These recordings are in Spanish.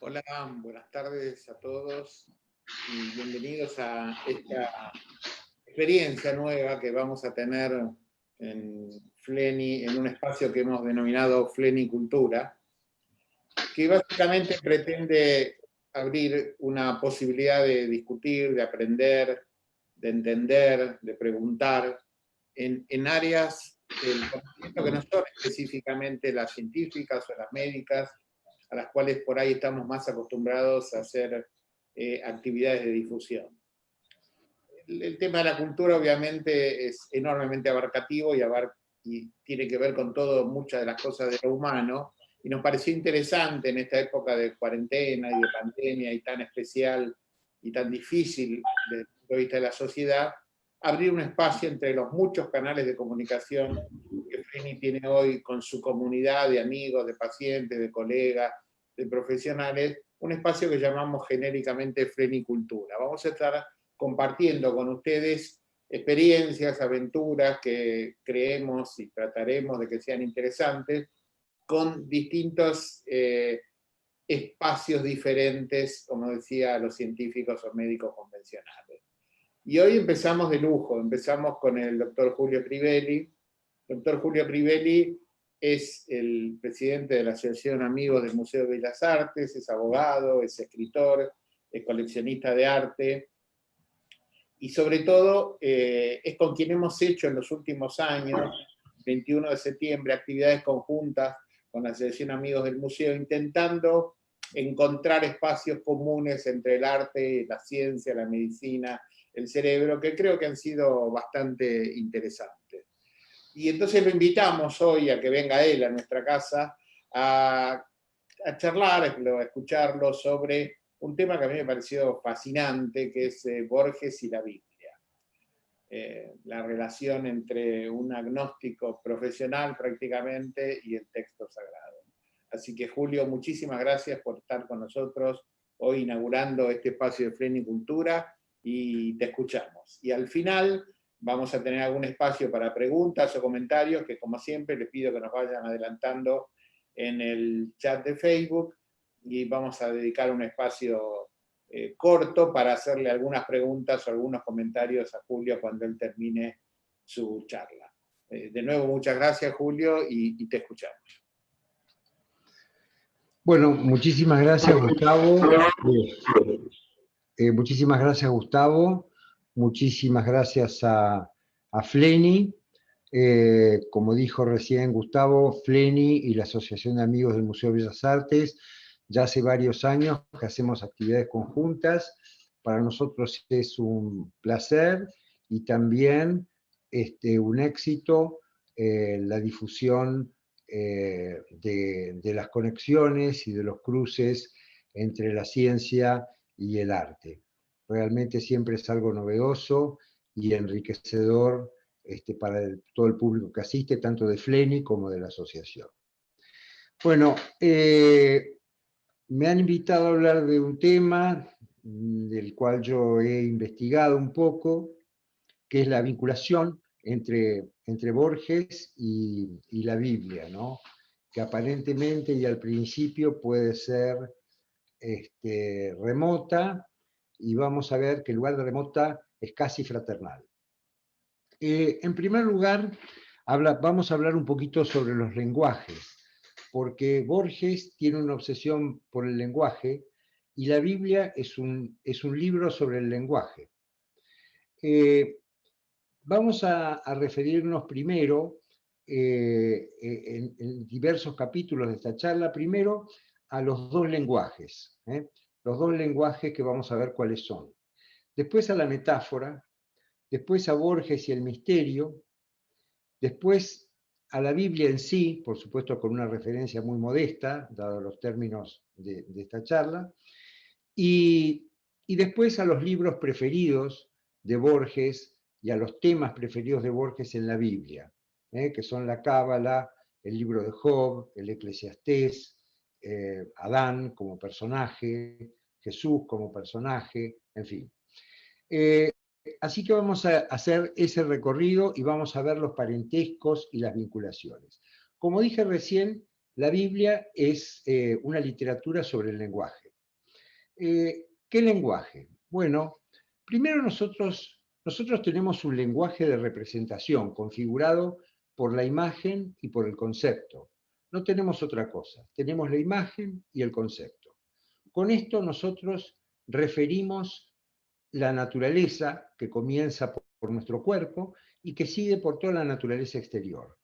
Hola, buenas tardes a todos y bienvenidos a esta experiencia nueva que vamos a tener en Fleni, en un espacio que hemos denominado Fleni Cultura, que básicamente pretende abrir una posibilidad de discutir, de aprender, de entender, de preguntar en áreas del conocimiento que no son específicamente las científicas o las médicas, a las cuales por ahí estamos más acostumbrados a hacer actividades de difusión. El tema de la cultura obviamente es enormemente abarcativo y tiene que ver con todo, muchas de las cosas de lo humano, y nos pareció interesante en esta época de cuarentena y de pandemia y tan especial y tan difícil desde el punto de vista de la sociedad, abrir un espacio entre los muchos canales de comunicación que Fleni tiene hoy con su comunidad de amigos, de pacientes, de colegas, de profesionales, un espacio que llamamos genéricamente Flenicultura. Vamos a estar compartiendo con ustedes experiencias, aventuras que creemos y trataremos de que sean interesantes, con distintos espacios diferentes, como decía, los científicos o médicos convencionales. Y hoy empezamos de lujo, empezamos con el doctor Julio Crivelli. El doctor Julio Crivelli es el presidente de la Asociación Amigos del Museo de Bellas Artes, es abogado, es escritor, es coleccionista de arte, y sobre todo es con quien hemos hecho en los últimos años, 21 de septiembre, actividades conjuntas con la Asociación Amigos del Museo, intentando encontrar espacios comunes entre el arte, la ciencia, la medicina, el cerebro, que creo que han sido bastante interesantes. Y entonces lo invitamos hoy a que venga él a nuestra casa a charlar, a escucharlo sobre un tema que a mí me pareció fascinante, que es Borges y la Biblia. La relación entre un agnóstico profesional prácticamente y el texto sagrado. Así que Julio, muchísimas gracias por estar con nosotros hoy inaugurando este espacio de Flenicultura y te escuchamos. Y al final vamos a tener algún espacio para preguntas o comentarios que, como siempre, les pido que nos vayan adelantando en el chat de Facebook y vamos a dedicar un espacio corto para hacerle algunas preguntas o algunos comentarios a Julio cuando él termine su charla. De nuevo, muchas gracias, Julio, y te escuchamos. Bueno, muchísimas gracias, Gustavo. Muchísimas gracias, Gustavo. Muchísimas gracias a Fleni. Como dijo recién Gustavo, Fleni y la Asociación de Amigos del Museo de Bellas Artes, ya hace varios años que hacemos actividades conjuntas. Para nosotros es un placer y también un éxito la difusión de las conexiones y de los cruces entre la ciencia y el arte. Realmente siempre es algo novedoso y enriquecedor para todo el público que asiste, tanto de Fleni como de la asociación. Bueno, me han invitado a hablar de un tema del cual yo he investigado un poco, que es la vinculación entre Borges y la Biblia, ¿no? Que aparentemente y al principio puede ser remota, y vamos a ver que en lugar de remota es casi fraternal. En primer lugar, vamos a hablar un poquito sobre los lenguajes, porque Borges tiene una obsesión por el lenguaje y la Biblia es un libro sobre el lenguaje. Vamos a referirnos primero, en diversos capítulos de esta charla, primero a los dos lenguajes, los dos lenguajes que vamos a ver cuáles son. Después a la metáfora, después a Borges y el misterio, después a la Biblia en sí, por supuesto con una referencia muy modesta, dados los términos de esta charla, y después a los libros preferidos de Borges y a los temas preferidos de Borges en la Biblia, que son la Cábala, el libro de Job, el Eclesiastés, Adán como personaje, Jesús como personaje, en fin. Así que vamos a hacer ese recorrido y vamos a ver los parentescos y las vinculaciones. Como dije recién, la Biblia es una literatura sobre el lenguaje. ¿Qué lenguaje? Bueno, primero nosotros tenemos un lenguaje de representación configurado por la imagen y por el concepto. No tenemos otra cosa, tenemos la imagen y el concepto. Con esto nosotros referimos la naturaleza que comienza por nuestro cuerpo y que sigue por toda la naturaleza exterior.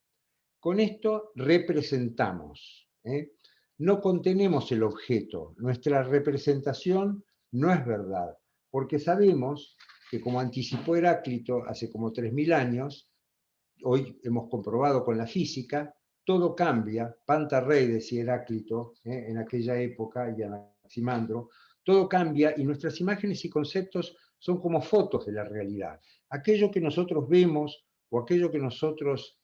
Con esto representamos, ¿eh? No contenemos el objeto, nuestra representación no es verdad, porque sabemos que, como anticipó Heráclito hace como 3000 años, hoy hemos comprobado con la física, todo cambia, Panta Rey decía Heráclito, en aquella época, y Anaximandro, todo cambia y nuestras imágenes y conceptos son como fotos de la realidad. Aquello que nosotros vemos o aquello que nosotros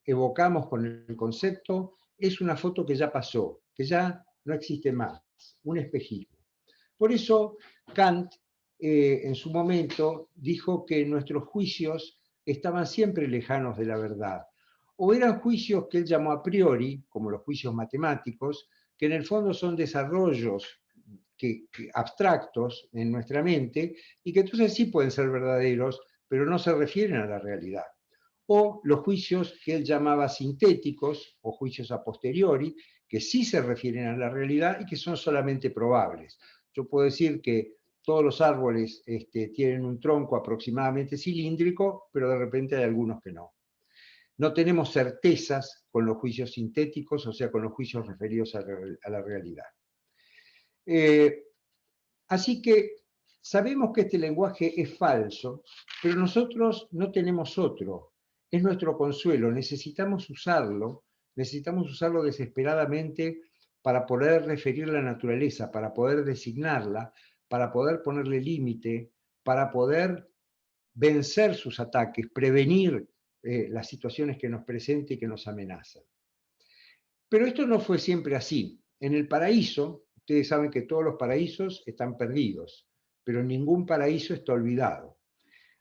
evocamos con el concepto es una foto que ya pasó, que ya no existe más, un espejismo. Por eso Kant, en su momento, dijo que nuestros juicios estaban siempre lejanos de la verdad. O eran juicios que él llamó a priori, como los juicios matemáticos, que en el fondo son desarrollos abstractos en nuestra mente y que entonces sí pueden ser verdaderos, pero no se refieren a la realidad. O los juicios que él llamaba sintéticos o juicios a posteriori, que sí se refieren a la realidad y que son solamente probables. Yo puedo decir que todos los árboles tienen un tronco aproximadamente cilíndrico, pero de repente hay algunos que no. No tenemos certezas con los juicios sintéticos, o sea, con los juicios referidos a la realidad. Así que sabemos que este lenguaje es falso, pero nosotros no tenemos otro. Es nuestro consuelo, necesitamos usarlo desesperadamente para poder referir la naturaleza, para poder designarla, para poder ponerle límite, para poder vencer sus ataques, prevenir las situaciones que nos presentan y que nos amenazan. Pero esto no fue siempre así. En el paraíso, ustedes saben que todos los paraísos están perdidos, pero ningún paraíso está olvidado.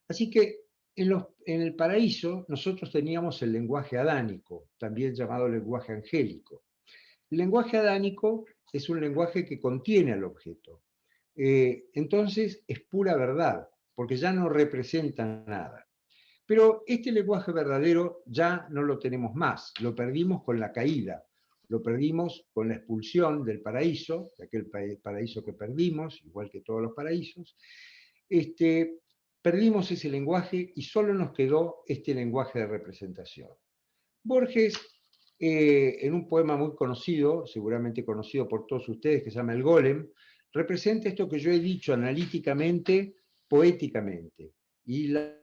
Así que en el paraíso nosotros teníamos el lenguaje adánico, también llamado lenguaje angélico. El lenguaje adánico es un lenguaje que contiene al objeto. Entonces es pura verdad, porque ya no representa nada. Pero este lenguaje verdadero ya no lo tenemos más, lo perdimos con la caída, lo perdimos con la expulsión del paraíso, de aquel paraíso que perdimos, igual que todos los paraísos. Perdimos ese lenguaje y solo nos quedó este lenguaje de representación. Borges, en un poema muy conocido, seguramente conocido por todos ustedes, que se llama El Golem, representa esto que yo he dicho analíticamente, poéticamente. Y la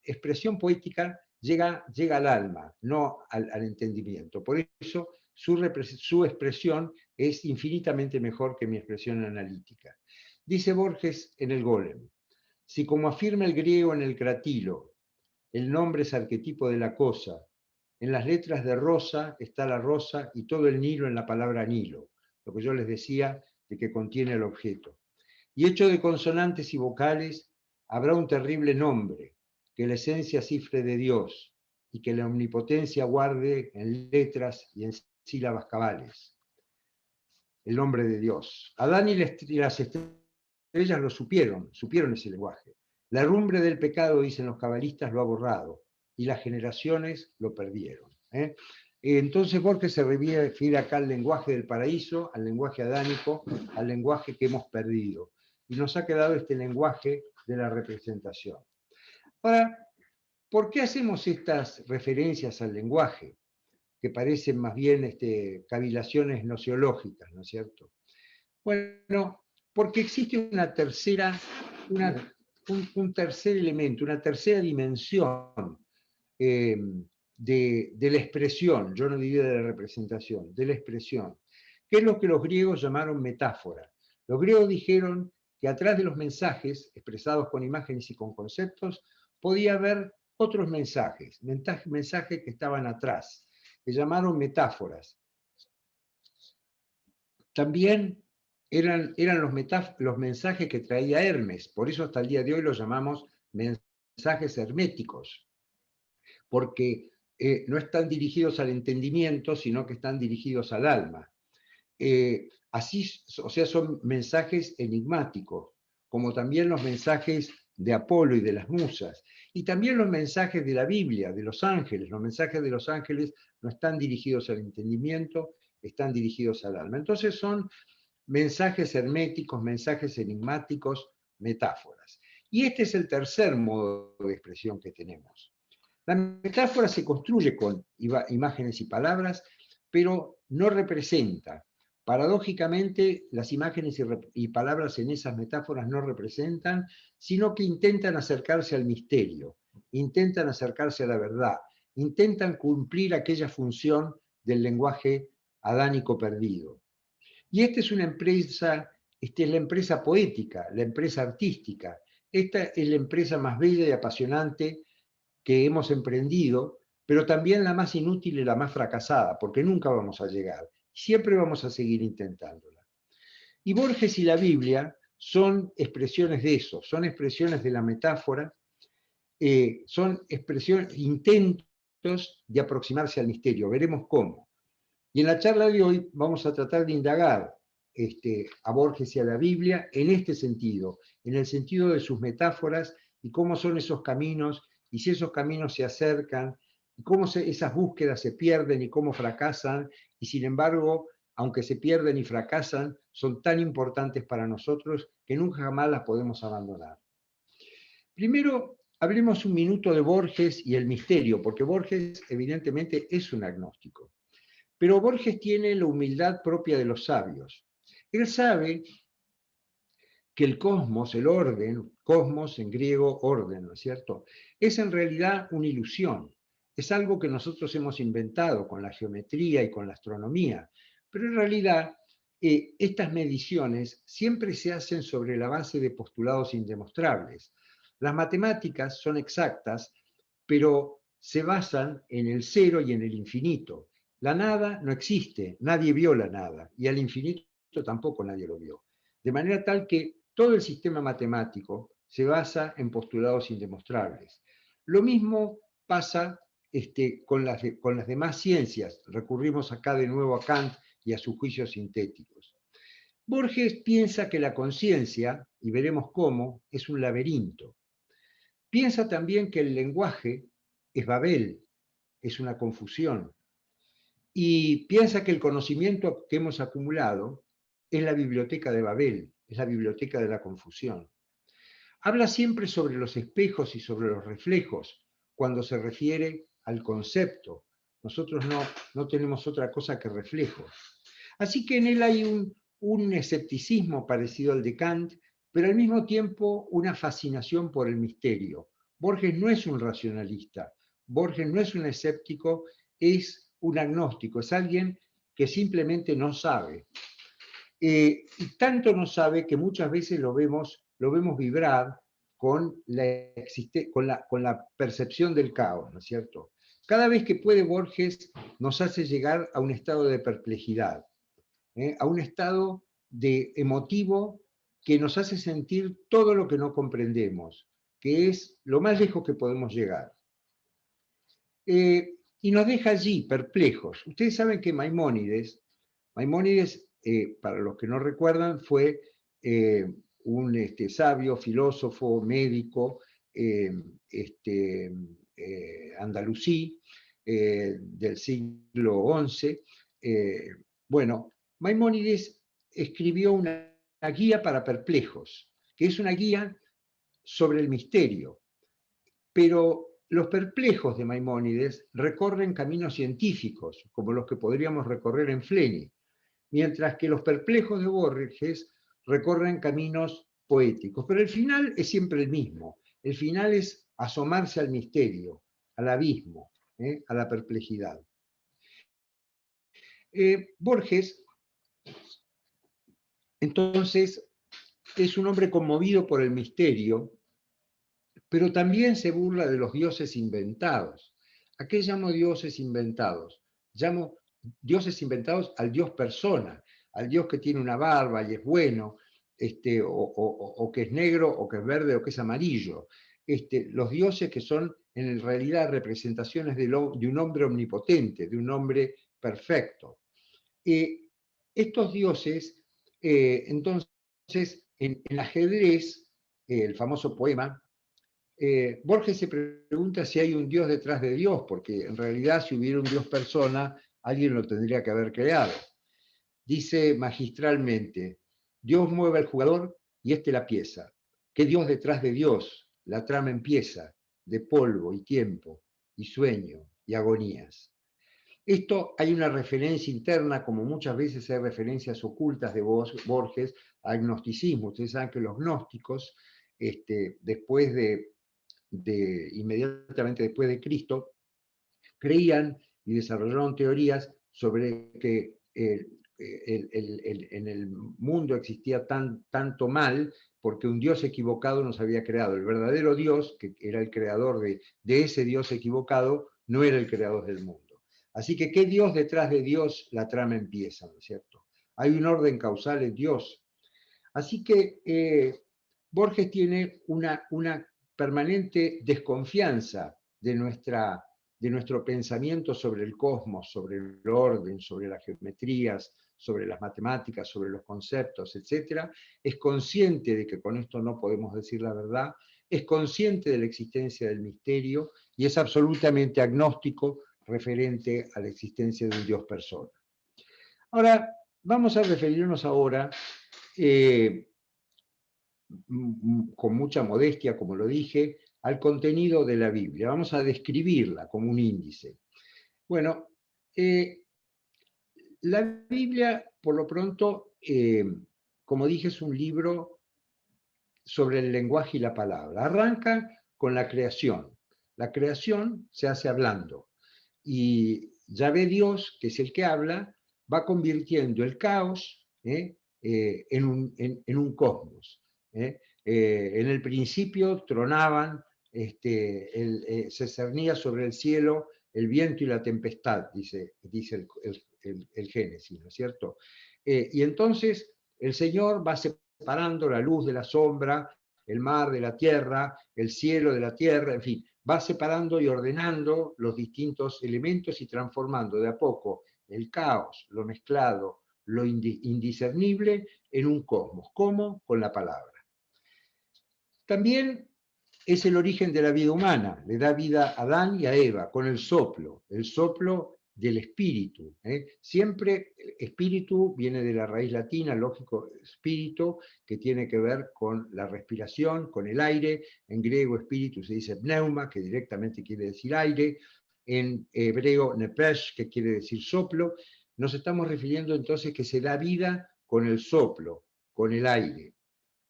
expresión poética llega al alma, no al entendimiento. Por eso su expresión es infinitamente mejor que mi expresión analítica. Dice Borges en El Golem: si, como afirma el griego en el Cratilo, el nombre es arquetipo de la cosa, en las letras de rosa está la rosa y todo el Nilo en la palabra Nilo, lo que yo les decía de que contiene el objeto. Y hecho de consonantes y vocales, habrá un terrible nombre, que la esencia cifre de Dios y que la omnipotencia guarde en letras y en sílabas cabales. El nombre de Dios. Adán y las estrellas lo supieron ese lenguaje. La herrumbre del pecado, dicen los cabalistas, lo ha borrado y las generaciones lo perdieron. Entonces Borges se refiere acá al lenguaje del paraíso, al lenguaje adánico, al lenguaje que hemos perdido. Y nos ha quedado este lenguaje de la representación. Ahora, ¿por qué hacemos estas referencias al lenguaje? Que parecen más bien cavilaciones nociológicas, ¿no es cierto? Bueno, porque existe un tercer elemento, una tercera dimensión de la expresión, yo no diría de la representación, de la expresión, que es lo que los griegos llamaron metáfora. Los griegos dijeron que atrás de los mensajes, expresados con imágenes y con conceptos, podía haber otros mensajes que estaban atrás, que llamaron metáforas. También eran los mensajes que traía Hermes, por eso hasta el día de hoy los llamamos mensajes herméticos, porque no están dirigidos al entendimiento, sino que están dirigidos al alma. así, o sea, son mensajes enigmáticos, como también los mensajes de Apolo y de las musas, y también los mensajes de la Biblia, de los ángeles. Los mensajes de los ángeles no están dirigidos al entendimiento, están dirigidos al alma. Entonces son mensajes herméticos, mensajes enigmáticos, metáforas. Y este es el tercer modo de expresión que tenemos. La metáfora se construye con imágenes y palabras, pero no representa. Paradójicamente, las imágenes y palabras en esas metáforas no representan, sino que intentan acercarse al misterio, intentan acercarse a la verdad, intentan cumplir aquella función del lenguaje adánico perdido. Y esta es la empresa poética, la empresa artística. Esta es la empresa más bella y apasionante que hemos emprendido, pero también la más inútil y la más fracasada, porque nunca vamos a llegar. Siempre vamos a seguir intentándola. Y Borges y la Biblia son expresiones de eso, son expresiones de la metáfora, son expresiones, intentos de aproximarse al misterio. Veremos cómo. Y en la charla de hoy vamos a tratar de indagar a Borges y a la Biblia en este sentido, en el sentido de sus metáforas y cómo son esos caminos, y si esos caminos se acercan, y cómo esas búsquedas se pierden y cómo fracasan, y sin embargo, aunque se pierden y fracasan, son tan importantes para nosotros que nunca jamás las podemos abandonar. Primero, hablemos un minuto de Borges y el misterio, porque Borges evidentemente es un agnóstico. Pero Borges tiene la humildad propia de los sabios. Él sabe que el cosmos, el orden, cosmos en griego, orden, ¿no es cierto?, es en realidad una ilusión. Es algo que nosotros hemos inventado con la geometría y con la astronomía. Pero en realidad, estas mediciones siempre se hacen sobre la base de postulados indemostrables. Las matemáticas son exactas, pero se basan en el cero y en el infinito. La nada no existe, nadie vio la nada, y al infinito tampoco nadie lo vio. De manera tal que todo el sistema matemático se basa en postulados indemostrables. Lo mismo pasa con las demás ciencias. Recurrimos acá de nuevo a Kant y a sus juicios sintéticos. Borges piensa que la conciencia, y veremos cómo, es un laberinto. Piensa también que el lenguaje es Babel, es una confusión. Y piensa que el conocimiento que hemos acumulado es la biblioteca de Babel, es la biblioteca de la confusión. Habla siempre sobre los espejos y sobre los reflejos cuando se refiere al concepto. Nosotros no tenemos otra cosa que reflejos. Así que en él hay un escepticismo parecido al de Kant, pero al mismo tiempo una fascinación por el misterio. Borges no es un racionalista, Borges no es un escéptico, es un agnóstico, es alguien que simplemente no sabe. Y tanto no sabe que muchas veces lo vemos vibrar con la percepción del caos, ¿no es cierto? Cada vez que puede, Borges nos hace llegar a un estado de perplejidad, a un estado emotivo que nos hace sentir todo lo que no comprendemos, que es lo más lejos que podemos llegar. Y nos deja allí perplejos. Ustedes saben que Maimónides, para los que no recuerdan, fue un sabio, filósofo, médico, andalusí, del siglo XI. Bueno, Maimónides escribió una guía para perplejos, que es una guía sobre el misterio. Pero los perplejos de Maimónides recorren caminos científicos, como los que podríamos recorrer en Flenny, mientras que los perplejos de Borges recorren caminos poéticos. Pero el final es siempre el mismo. El final es asomarse al misterio, al abismo, a la perplejidad. Borges, entonces, es un hombre conmovido por el misterio, pero también se burla de los dioses inventados. ¿A qué llamo dioses inventados? Llamo dioses inventados al dios persona, al dios que tiene una barba y es bueno, o que es negro, o que es verde, o que es amarillo. Los dioses que son en realidad representaciones de un hombre omnipotente, de un hombre perfecto. estos dioses, entonces, en el ajedrez, el famoso poema, Borges se pregunta si hay un Dios detrás de Dios, porque en realidad si hubiera un Dios persona, alguien lo tendría que haber creado. Dice magistralmente, Dios mueve al jugador y este la pieza. ¿Qué Dios detrás de Dios? La trama empieza, de polvo y tiempo, y sueño, y agonías. Esto hay una referencia interna, como muchas veces hay referencias ocultas de Borges al gnosticismo. Ustedes saben que los gnósticos, después inmediatamente después de Cristo, creían y desarrollaron teorías sobre que en el mundo existía tanto mal porque un Dios equivocado nos había creado. El verdadero Dios, que era el creador de ese Dios equivocado, no era el creador del mundo. Así que, ¿qué Dios detrás de Dios? La trama empieza, ¿no es cierto? Hay un orden causal en Dios. Así que Borges tiene una permanente desconfianza de nuestro pensamiento sobre el cosmos, sobre el orden, sobre las geometrías, sobre las matemáticas, sobre los conceptos, etc. Es consciente de que con esto no podemos decir la verdad, es consciente de la existencia del misterio y es absolutamente agnóstico referente a la existencia de un Dios persona. Ahora, vamos a referirnos ahora con mucha modestia, como lo dije, al contenido de la Biblia. Vamos a describirla como un índice. Bueno, la Biblia, por lo pronto, como dije, es un libro sobre el lenguaje y la palabra. Arranca con la creación. La creación se hace hablando. Y Yahvé Dios, que es el que habla, va convirtiendo el caos en un cosmos. En el principio tronaban, se cernía sobre el cielo el viento y la tempestad, dice el Génesis, ¿no es cierto? Y entonces el Señor va separando la luz de la sombra, el mar de la tierra, el cielo de la tierra, en fin, va separando y ordenando los distintos elementos y transformando de a poco el caos, lo mezclado, lo indiscernible en un cosmos. ¿Cómo? Con la palabra. También es el origen de la vida humana, le da vida a Adán y a Eva con el soplo del espíritu. Siempre espíritu viene de la raíz latina, lógico, espíritu, que tiene que ver con la respiración, con el aire. En griego espíritu se dice pneuma, que directamente quiere decir aire. En hebreo nepesh, que quiere decir soplo. Nos estamos refiriendo entonces que se da vida con el soplo, con el aire,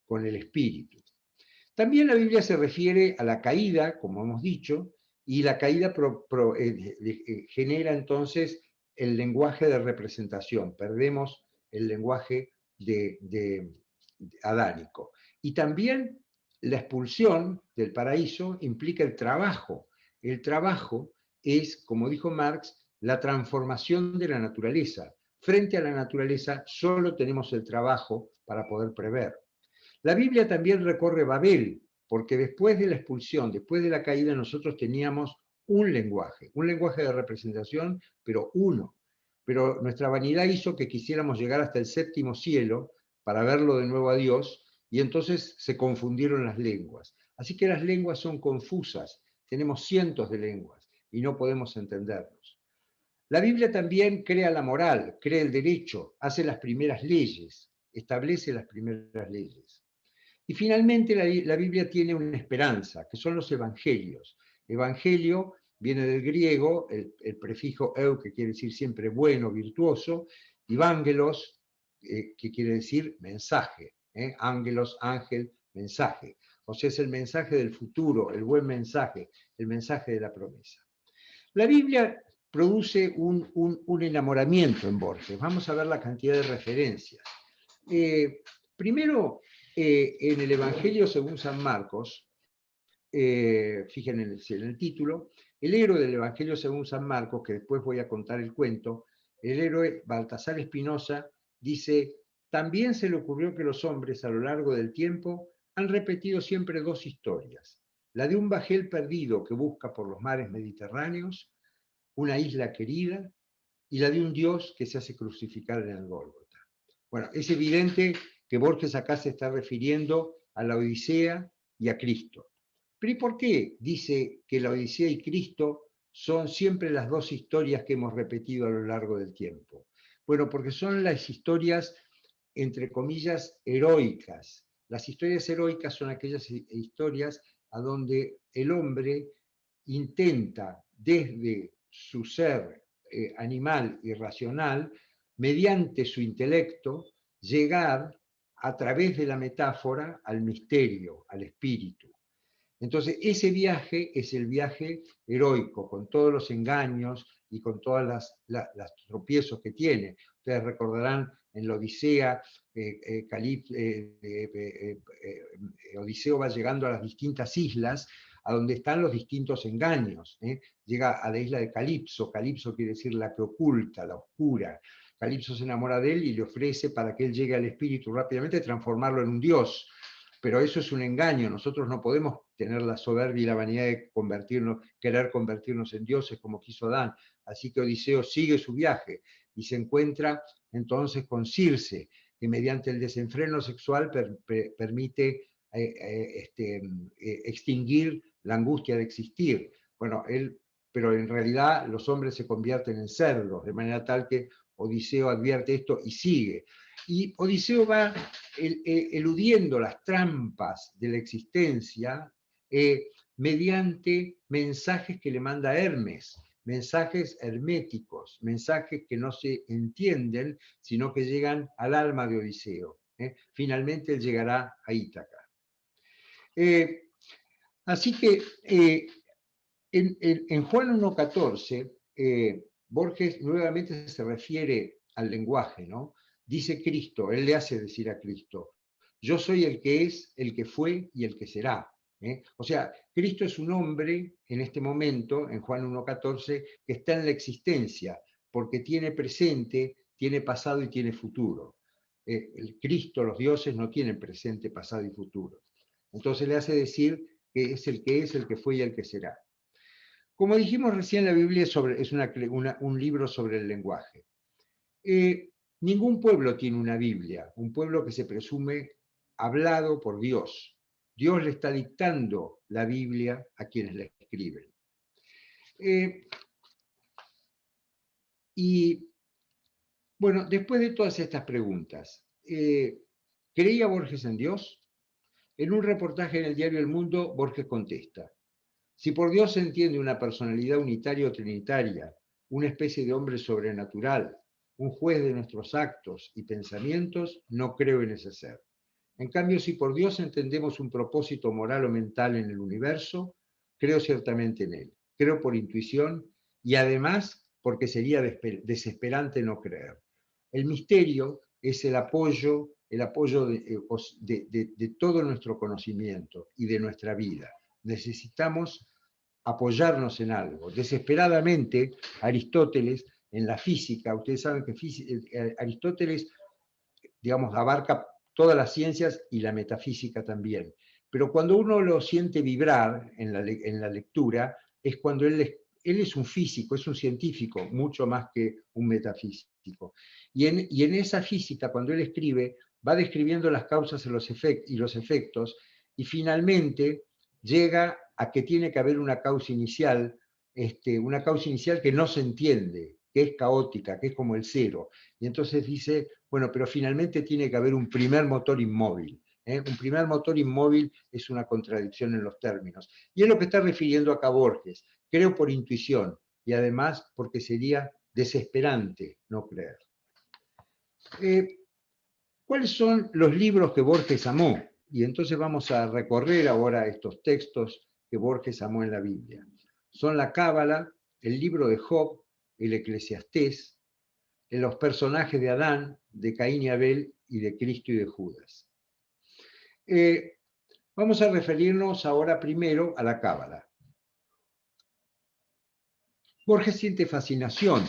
con el espíritu. También la Biblia se refiere a la caída, como hemos dicho, y la caída genera entonces el lenguaje de representación. Perdemos el lenguaje adánico. Y también la expulsión del paraíso implica el trabajo. El trabajo es, como dijo Marx, la transformación de la naturaleza. Frente a la naturaleza solo tenemos el trabajo para poder prever. La Biblia también recorre Babel, porque después de la expulsión, después de la caída, nosotros teníamos un lenguaje de representación, pero uno. Pero nuestra vanidad hizo que quisiéramos llegar hasta el séptimo cielo para verlo de nuevo a Dios, y entonces se confundieron las lenguas. Así que las lenguas son confusas, tenemos cientos de lenguas y no podemos entendernos. La Biblia también crea la moral, crea el derecho, hace las primeras leyes, establece las primeras leyes. Y finalmente la Biblia tiene una esperanza, que son los evangelios. Evangelio viene del griego, el prefijo eu, que quiere decir siempre bueno, virtuoso, y vangelos, que quiere decir mensaje. Ángelos, ángel, mensaje. O sea, es el mensaje del futuro, el buen mensaje, el mensaje de la promesa. La Biblia produce un enamoramiento en Borges. Vamos a ver la cantidad de referencias. Primero, en el Evangelio según San Marcos, fíjense en el título, el héroe del Evangelio según San Marcos, que después voy a contar el cuento, el héroe Baltasar Espinosa dice: también se le ocurrió que los hombres a lo largo del tiempo han repetido siempre dos historias, la de un bajel perdido que busca por los mares mediterráneos una isla querida, y la de un Dios que se hace crucificar en el Gólgota. Bueno, es evidente que Borges acá se está refiriendo a la Odisea y a Cristo. Pero ¿y por qué dice que la Odisea y Cristo son siempre las dos historias que hemos repetido a lo largo del tiempo? Bueno, porque son las historias, entre comillas, heroicas. Las historias heroicas son aquellas historias a donde el hombre intenta, desde su ser animal y racional, mediante su intelecto, llegar a través de la metáfora al misterio, al espíritu. Entonces, ese viaje es el viaje heroico, con todos los engaños y con todos los tropiezos que tiene. Ustedes recordarán en la Odisea, Odiseo va llegando a las distintas islas, a donde están los distintos engaños. Llega a la isla de Calipso. Calipso quiere decir la que oculta, la oscura. Calipso se enamora de él y le ofrece, para que él llegue al espíritu rápidamente, transformarlo en un dios. Pero eso es un engaño. Nosotros no podemos tener la soberbia y la vanidad de querer convertirnos en dioses como quiso Adán. Así que Odiseo sigue su viaje y se encuentra entonces con Circe, que mediante el desenfreno sexual permite extinguir la angustia de existir. Bueno, pero en realidad los hombres se convierten en cerdos, de manera tal que Odiseo advierte esto y sigue. Y Odiseo va eludiendo las trampas de la existencia mediante mensajes que le manda Hermes, mensajes herméticos, mensajes que no se entienden, sino que llegan al alma de Odiseo. Finalmente él llegará a Ítaca. Así que en Juan 1.14, Borges nuevamente se refiere al lenguaje, ¿no? Dice Cristo, él le hace decir a Cristo, yo soy el que es, el que fue y el que será. O sea, Cristo es un hombre en este momento, en Juan 1.14, que está en la existencia, porque tiene presente, tiene pasado y tiene futuro. El Cristo, los dioses no tienen presente, pasado y futuro. Entonces le hace decir que es, el que fue y el que será. Como dijimos recién, la Biblia es un libro sobre el lenguaje. Ningún pueblo tiene una Biblia, un pueblo que se presume hablado por Dios. Dios le está dictando la Biblia a quienes la escriben. Y bueno, después de todas estas preguntas, ¿creía Borges en Dios? En un reportaje en el diario El Mundo, Borges contesta, si por Dios se entiende una personalidad unitaria o trinitaria, una especie de hombre sobrenatural, un juez de nuestros actos y pensamientos, no creo en ese ser. En cambio, si por Dios entendemos un propósito moral o mental en el universo, creo ciertamente en él. Creo por intuición y además porque sería desesperante no creer. El misterio es el apoyo de todo nuestro conocimiento y de nuestra vida. Necesitamos apoyarnos en algo. Desesperadamente, Aristóteles, en la física, ustedes saben que Aristóteles, digamos, abarca todas las ciencias y la metafísica también. Pero cuando uno lo siente vibrar en la lectura, es cuando él es un físico, es un científico, mucho más que un metafísico. Y en esa física, cuando él escribe, va describiendo las causas y los efectos, y finalmente llega a que tiene que haber una causa inicial que no se entiende, que es caótica, que es como el cero. Y entonces dice, bueno, pero finalmente tiene que haber un primer motor inmóvil. Un primer motor inmóvil es una contradicción en los términos. Y es lo que está refiriendo acá Borges. Creo por intuición y además porque sería desesperante no creer. ¿Cuáles son los libros que Borges amó? Y entonces vamos a recorrer ahora estos textos que Borges amó en la Biblia. Son la Cábala, el libro de Job, el Eclesiastés, los personajes de Adán, de Caín y Abel y de Cristo y de Judas. Vamos a referirnos ahora primero a la Cábala. Borges siente fascinación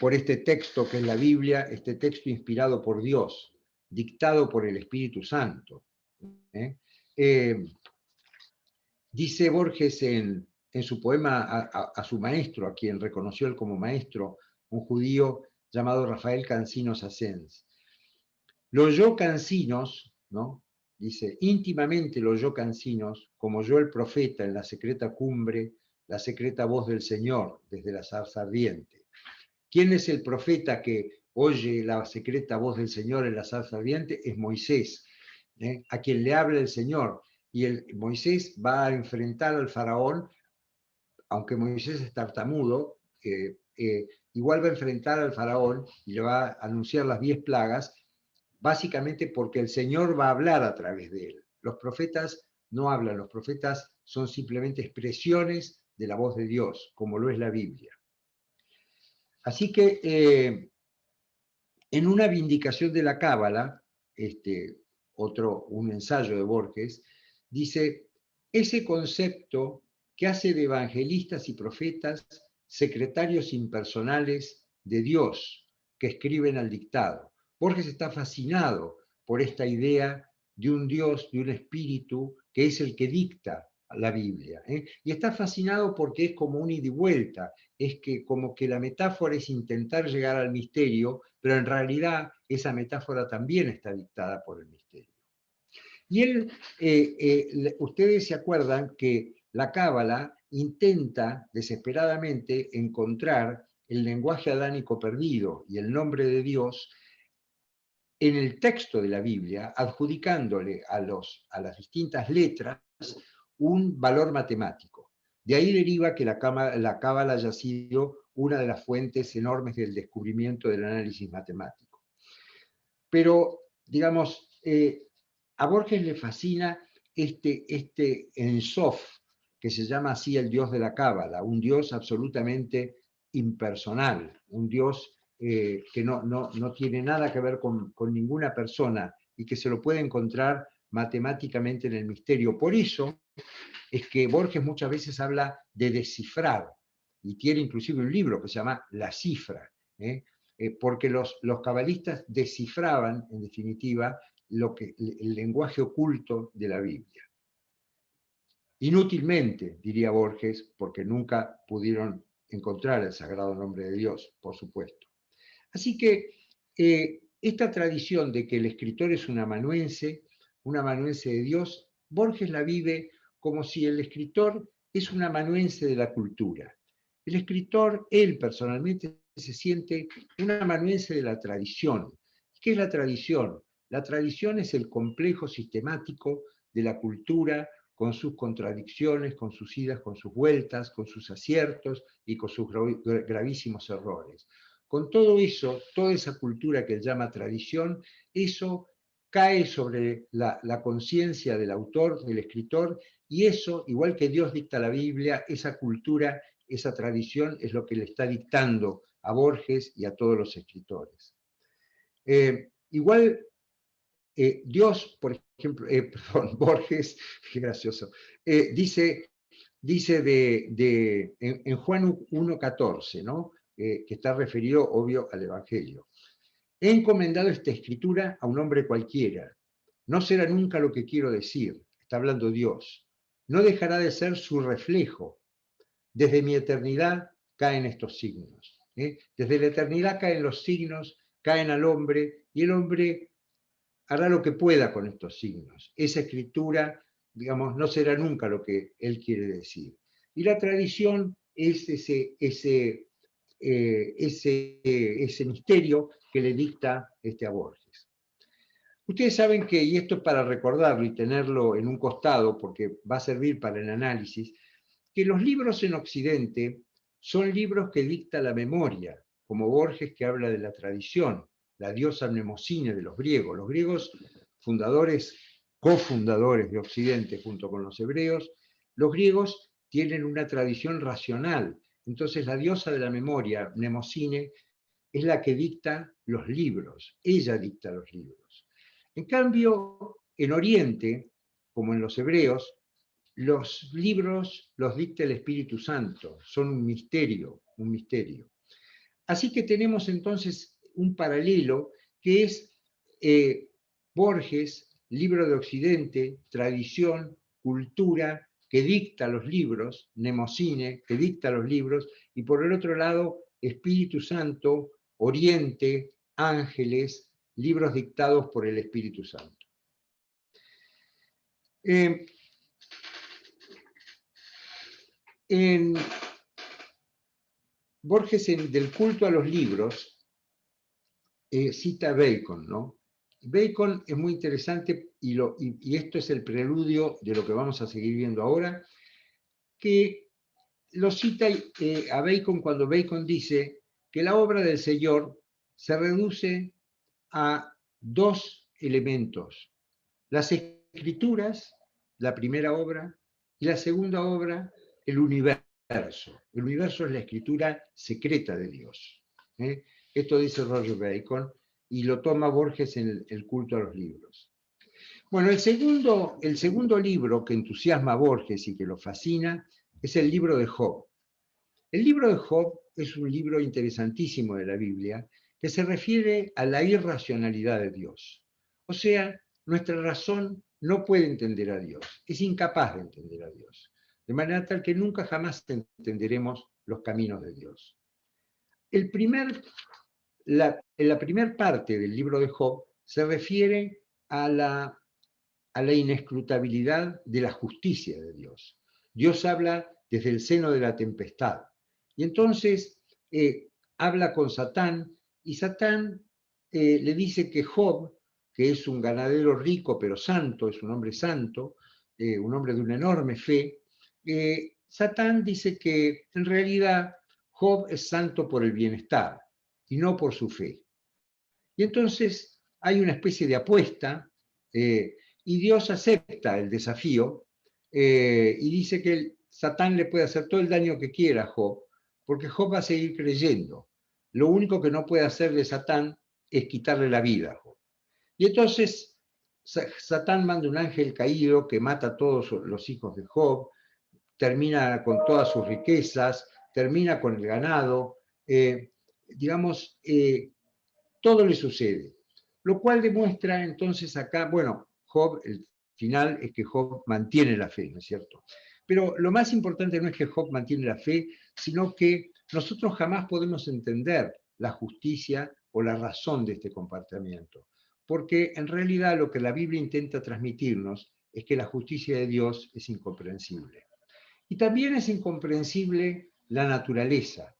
por este texto que es la Biblia, este texto inspirado por Dios, dictado por el Espíritu Santo. Dice Borges en su poema a su maestro, a quien reconoció él como maestro, un judío llamado Rafael Cancinos Asens. Lo yo cansinos, ¿no? Dice, íntimamente lo yo cansinos, como yo el profeta en la secreta cumbre, la secreta voz del Señor desde la zarza ardiente. ¿Quién es el profeta que oye la secreta voz del Señor en la zarza ardiente? Es Moisés, a quien le habla el Señor. Y Moisés va a enfrentar al faraón, aunque Moisés es tartamudo, igual va a enfrentar al faraón y le va a anunciar las 10 plagas, básicamente porque el Señor va a hablar a través de él. Los profetas no hablan, los profetas son simplemente expresiones de la voz de Dios, como lo es la Biblia. Así que en una vindicación de la Cábala, un ensayo de Borges, dice, ese concepto que hace de evangelistas y profetas secretarios impersonales de Dios que escriben al dictado. Borges está fascinado por esta idea de un Dios, de un espíritu que es el que dicta la Biblia. Y está fascinado porque es como un ida y vuelta, es que como que la metáfora es intentar llegar al misterio, pero en realidad esa metáfora también está dictada por el misterio. Y ustedes se acuerdan que la Cábala intenta desesperadamente encontrar el lenguaje adánico perdido y el nombre de Dios en el texto de la Biblia, adjudicándole a las distintas letras un valor matemático. De ahí deriva que la Cábala haya sido una de las fuentes enormes del descubrimiento del análisis matemático. Pero, digamos, a Borges le fascina este Ensof, que se llama así el dios de la Cábala, un dios absolutamente impersonal, un dios que no tiene nada que ver con ninguna persona y que se lo puede encontrar matemáticamente en el misterio. Por eso es que Borges muchas veces habla de descifrar, y tiene inclusive un libro que se llama La Cifra, porque los cabalistas descifraban, en definitiva, el lenguaje oculto de la Biblia. Inútilmente, diría Borges, porque nunca pudieron encontrar el sagrado nombre de Dios, por supuesto. Así que esta tradición de que el escritor es un amanuense de Dios, Borges la vive como si el escritor es un amanuense de la cultura. El escritor, él personalmente, se siente un amanuense de la tradición. ¿Qué es la tradición? La tradición es el complejo sistemático de la cultura, con sus contradicciones, con sus idas, con sus vueltas, con sus aciertos y con sus gravísimos errores. Con todo eso, toda esa cultura que él llama tradición, eso cae sobre la conciencia del autor, del escritor, y eso, igual que Dios dicta la Biblia, esa cultura, esa tradición es lo que le está dictando a Borges y a todos los escritores. Igual Dios, por ejemplo, Borges, qué gracioso, dice en Juan 1:14, ¿no? Que está referido, obvio, al Evangelio. He encomendado esta escritura a un hombre cualquiera. No será nunca lo que quiero decir, está hablando Dios. No dejará de ser su reflejo. Desde mi eternidad caen estos signos. Desde la eternidad caen los signos, caen al hombre, y el hombre hará lo que pueda con estos signos. Esa escritura, digamos, no será nunca lo que él quiere decir. Y la tradición es ese misterio que le dicta a Borges. Ustedes saben que, y esto es para recordarlo y tenerlo en un costado, porque va a servir para el análisis, que los libros en Occidente son libros que dicta la memoria, como Borges, que habla de la tradición, la diosa Mnemosine de los griegos fundadores, cofundadores de Occidente junto con los hebreos. Los griegos tienen una tradición racional, entonces la diosa de la memoria, Mnemosine, es la que dicta los libros, ella dicta los libros. En cambio, en Oriente, como en los hebreos, los libros los dicta el Espíritu Santo, son un misterio, un misterio. Así que tenemos entonces un paralelo que es Borges, libro de Occidente, tradición, cultura, que dicta los libros, Mnemosine, que dicta los libros, y por el otro lado, Espíritu Santo, Oriente, ángeles, libros dictados por el Espíritu Santo. En Borges, del culto a los libros, cita a Bacon, ¿no? Bacon es muy interesante y esto es el preludio de lo que vamos a seguir viendo ahora, que lo cita a Bacon cuando Bacon dice que la obra del Señor se reduce a dos elementos: las escrituras, la primera obra, y la segunda obra, el universo. El universo es la escritura secreta de Dios. Esto dice Roger Bacon y lo toma Borges en el culto a los libros. Bueno, el segundo libro que entusiasma a Borges y que lo fascina es el libro de Job. El libro de Job es un libro interesantísimo de la Biblia que se refiere a la irracionalidad de Dios. O sea, nuestra razón no puede entender a Dios, es incapaz de entender a Dios, de manera tal que nunca jamás entenderemos los caminos de Dios. La primera parte del libro de Job se refiere a la inescrutabilidad de la justicia de Dios. Dios habla desde el seno de la tempestad. Y entonces habla con Satán, y Satán le dice que Job, que es un ganadero rico pero santo, es un hombre santo, un hombre de una enorme fe, Satán dice que en realidad Job es santo por el bienestar y no por su fe. Y entonces hay una especie de apuesta, y Dios acepta el desafío y dice que Satán le puede hacer todo el daño que quiera a Job, porque Job va a seguir creyendo. Lo único que no puede hacerle Satán es quitarle la vida a Job. Y entonces Satán manda un ángel caído que mata a todos los hijos de Job, termina con todas sus riquezas, termina con el ganado, todo le sucede. Lo cual demuestra entonces acá, bueno, Job, el final es que Job mantiene la fe, ¿no es cierto? Pero lo más importante no es que Job mantiene la fe, sino que nosotros jamás podemos entender la justicia o la razón de este comportamiento. Porque en realidad lo que la Biblia intenta transmitirnos es que la justicia de Dios es incomprensible. Y también es incomprensible la naturaleza.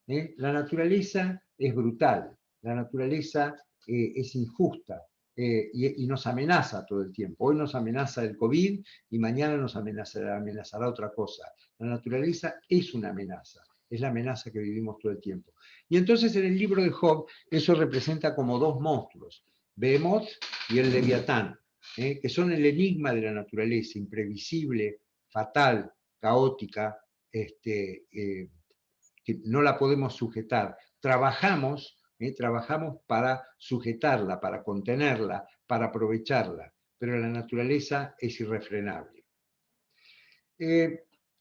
La naturaleza es brutal, la naturaleza es injusta y nos amenaza todo el tiempo. Hoy nos amenaza el COVID y mañana nos amenazará otra cosa. La naturaleza es una amenaza, es la amenaza que vivimos todo el tiempo. Y entonces en el libro de Job eso representa como dos monstruos, Behemoth y el Leviatán, que son el enigma de la naturaleza, imprevisible, fatal, caótica, que no la podemos sujetar. Trabajamos para sujetarla, para contenerla, para aprovecharla, pero la naturaleza es irrefrenable.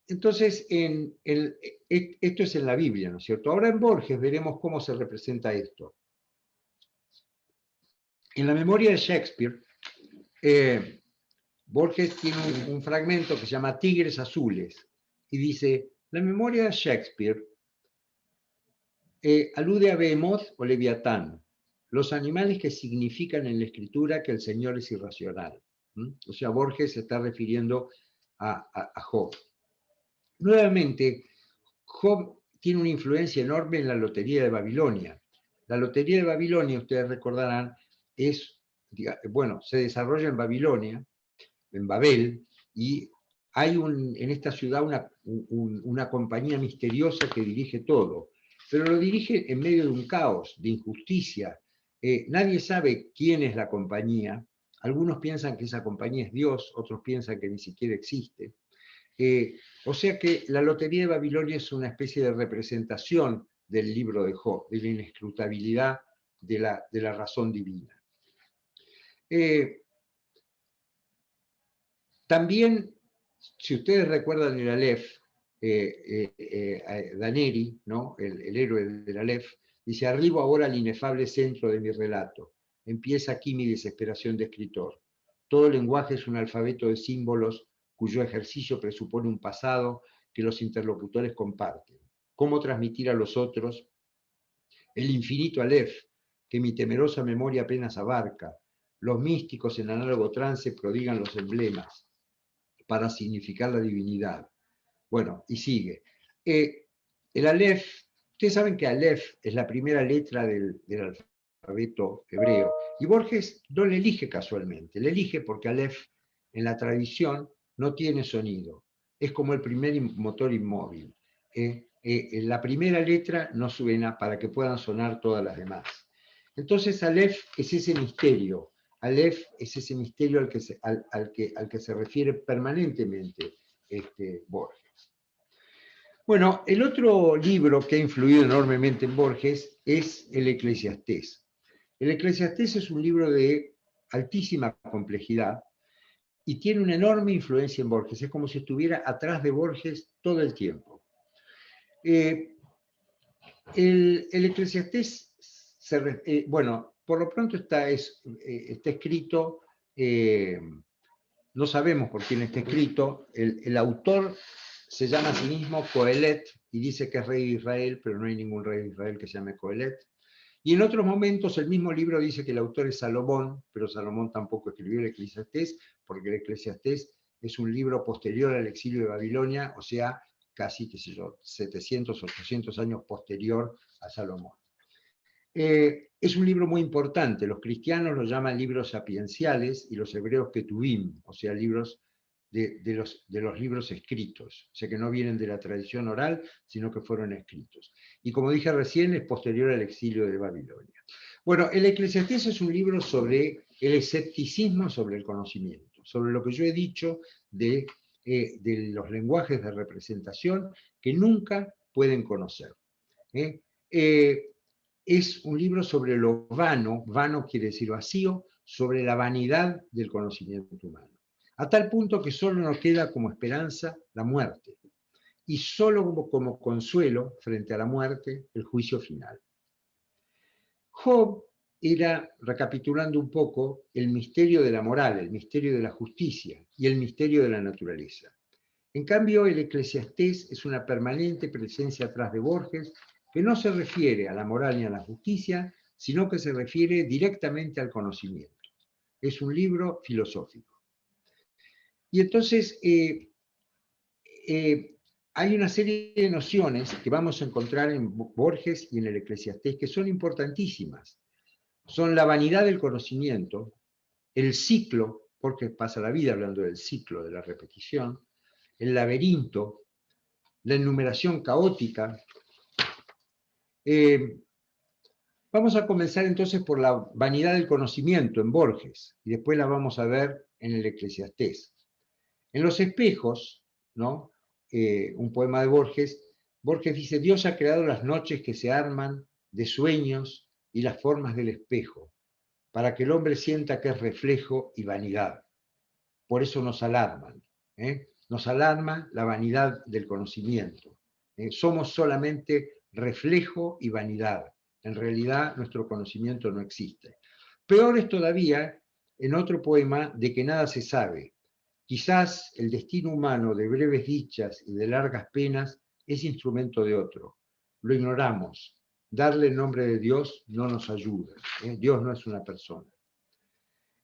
Entonces, esto es en la Biblia, ¿no es cierto? Ahora en Borges veremos cómo se representa esto. En la memoria de Shakespeare, Borges tiene un fragmento que se llama Tigres Azules, y dice: la memoria de Shakespeare alude a Behemoth o Leviatán, los animales que significan en la escritura que el Señor es irracional. O sea, Borges se está refiriendo a Job. Nuevamente, Job tiene una influencia enorme en la lotería de Babilonia. La lotería de Babilonia, ustedes recordarán, se desarrolla en Babilonia, en Babel, y hay en esta ciudad una compañía misteriosa que dirige todo, pero lo dirige en medio de un caos, de injusticia. Nadie sabe quién es la compañía. Algunos piensan que esa compañía es Dios, otros piensan que ni siquiera existe. O sea que la lotería de Babilonia es una especie de representación del libro de Job, de la inescrutabilidad de la razón divina. También, si ustedes recuerdan el Aleph, Daneri, ¿no? el héroe del Aleph, dice: arribo ahora al inefable centro de mi relato. Empieza aquí mi desesperación de escritor. Todo lenguaje es un alfabeto de símbolos cuyo ejercicio presupone un pasado que los interlocutores comparten. ¿Cómo transmitir a los otros el infinito Aleph que mi temerosa memoria apenas abarca. Los místicos en análogo trance prodigan los emblemas para significar la divinidad. Bueno, y sigue. El Aleph, ustedes saben que Aleph es la primera letra del alfabeto hebreo, y Borges no le elige casualmente, le elige porque Aleph en la tradición no tiene sonido, es como el primer motor inmóvil. La primera letra no suena para que puedan sonar todas las demás. Entonces Aleph es ese misterio, Aleph es ese misterio al que se refiere permanentemente Borges. Bueno, el otro libro que ha influido enormemente en Borges es el Eclesiastés. El Eclesiastés es un libro de altísima complejidad y tiene una enorme influencia en Borges. Es como si estuviera atrás de Borges todo el tiempo. El Eclesiastés, bueno, por lo pronto está escrito, no sabemos por quién está escrito, el autor se llama a sí mismo Coelet y dice que es rey de Israel, pero no hay ningún rey de Israel que se llame Coelet. Y en otros momentos el mismo libro dice que el autor es Salomón, pero Salomón tampoco escribió el Eclesiastés, porque el Eclesiastés es un libro posterior al exilio de Babilonia, o sea, casi, qué sé yo, 700, 800 años posterior a Salomón. Es un libro muy importante, los cristianos lo llaman libros sapienciales y los hebreos ketuvim, o sea, libros de los libros escritos, o sea que no vienen de la tradición oral, sino que fueron escritos. Y como dije recién, es posterior al exilio de Babilonia. Bueno, el Eclesiastés es un libro sobre el escepticismo sobre el conocimiento, sobre lo que yo he dicho de los lenguajes de representación que nunca pueden conocer. Es un libro sobre lo vano, vano quiere decir vacío, sobre la vanidad del conocimiento humano. A tal punto que solo nos queda como esperanza la muerte, y solo como consuelo frente a la muerte, el juicio final. Job era, recapitulando un poco, el misterio de la moral, el misterio de la justicia y el misterio de la naturaleza. En cambio, el Eclesiastés es una permanente presencia atrás de Borges, que no se refiere a la moral ni a la justicia, sino que se refiere directamente al conocimiento. Es un libro filosófico. Y entonces hay una serie de nociones que vamos a encontrar en Borges y en el Eclesiastés que son importantísimas. Son la vanidad del conocimiento, el ciclo, porque pasa la vida hablando del ciclo, de la repetición, el laberinto, la enumeración caótica. Vamos a comenzar entonces por la vanidad del conocimiento en Borges, y después la vamos a ver en el Eclesiastés. En Los espejos, ¿no? Un poema de Borges, Borges dice: Dios ha creado las noches que se arman de sueños y las formas del espejo, para que el hombre sienta que es reflejo y vanidad. Por eso nos alarman. Nos alarma la vanidad del conocimiento. Somos solamente reflejo y vanidad. En realidad nuestro conocimiento no existe. Peor es todavía en otro poema de que nada se sabe. Quizás el destino humano de breves dichas y de largas penas es instrumento de otro. Lo ignoramos. Darle el nombre de Dios no nos ayuda. Dios no es una persona.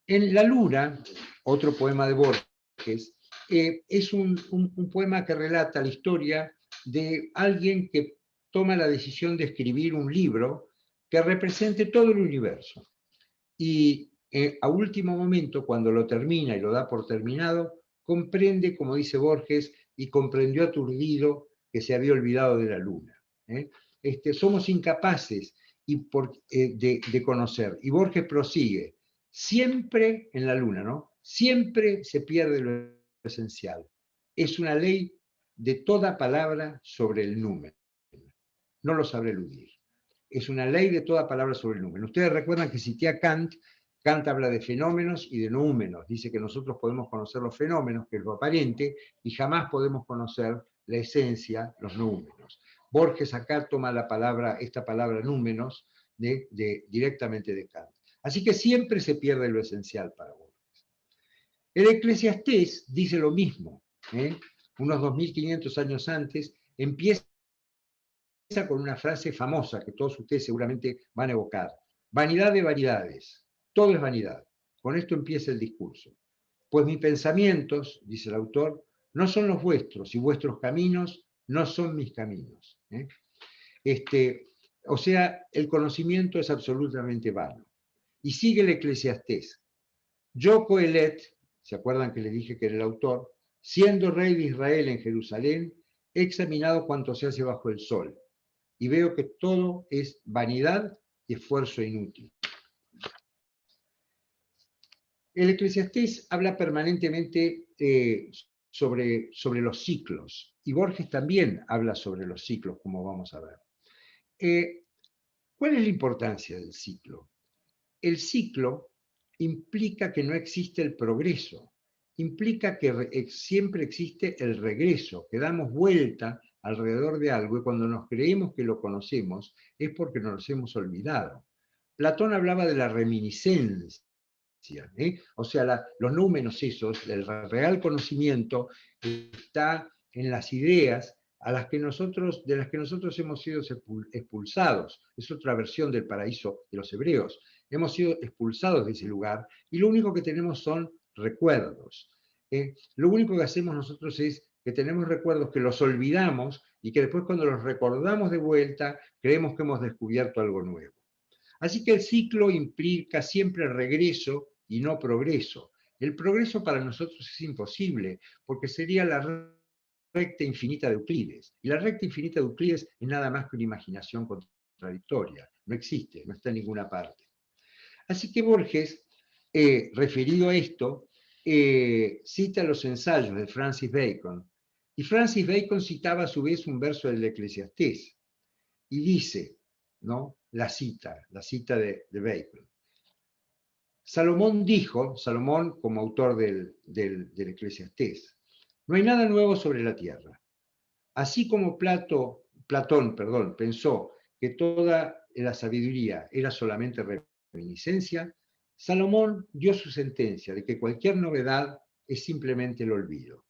En La luna, otro poema de Borges, es un poema que relata la historia de alguien que toma la decisión de escribir un libro que represente todo el universo. Y a último momento, cuando lo termina y lo da por terminado, comprende, como dice Borges, y comprendió aturdido que se había olvidado de la luna. Somos incapaces de conocer. Y Borges prosigue: siempre en la luna, ¿no? Siempre se pierde lo esencial. Es una ley de toda palabra sobre el número. No lo sabré eludir. Es una ley de toda palabra sobre el número. Ustedes recuerdan que cité a Kant. Kant habla de fenómenos y de noúmenos. Dice que nosotros podemos conocer los fenómenos, que es lo aparente, y jamás podemos conocer la esencia, los noúmenos. Borges acá toma esta palabra númenos directamente de Kant. Así que siempre se pierde lo esencial para Borges. El Eclesiastés dice lo mismo. Unos 2500 años antes, empieza con una frase famosa que todos ustedes seguramente van a evocar. vanidad de vanidades, todo es vanidad. Con esto empieza el discurso. Pues mis pensamientos, dice el autor, no son los vuestros, y vuestros caminos no son mis caminos. O sea, el conocimiento es absolutamente vano. Y sigue el Eclesiastés. Yo, Coelet, ¿se acuerdan que les dije que era el autor? Siendo rey de Israel en Jerusalén, he examinado cuanto se hace bajo el sol, y veo que todo es vanidad y esfuerzo inútil. El Eclesiastés habla permanentemente sobre los ciclos, y Borges también habla sobre los ciclos, como vamos a ver. ¿Cuál es la importancia del ciclo? El ciclo implica que no existe el progreso, implica que siempre existe el regreso, que damos vuelta alrededor de algo y cuando nos creemos que lo conocemos es porque nos hemos olvidado. Platón hablaba de la reminiscencia, o sea, los números esos, el real conocimiento está en las ideas de las que nosotros hemos sido expulsados. Es otra versión del paraíso de los hebreos. Hemos sido expulsados de ese lugar y lo único que tenemos son recuerdos. Lo único que hacemos nosotros es que tenemos recuerdos que los olvidamos y que después cuando los recordamos de vuelta creemos que hemos descubierto algo nuevo. Así que el ciclo implica siempre regreso y no progreso. El progreso para nosotros es imposible porque sería la recta infinita de Euclides. Y la recta infinita de Euclides es nada más que una imaginación contradictoria. No existe, no está en ninguna parte. Así que Borges, referido a esto, cita los ensayos de Francis Bacon. Y Francis Bacon citaba a su vez un verso del Eclesiastés. Y dice, ¿no? La cita de Bacon. Salomón dijo, Salomón como autor del Eclesiastés, no hay nada nuevo sobre la tierra. Así como Platón pensó que toda la sabiduría era solamente reminiscencia, Salomón dio su sentencia de que cualquier novedad es simplemente el olvido.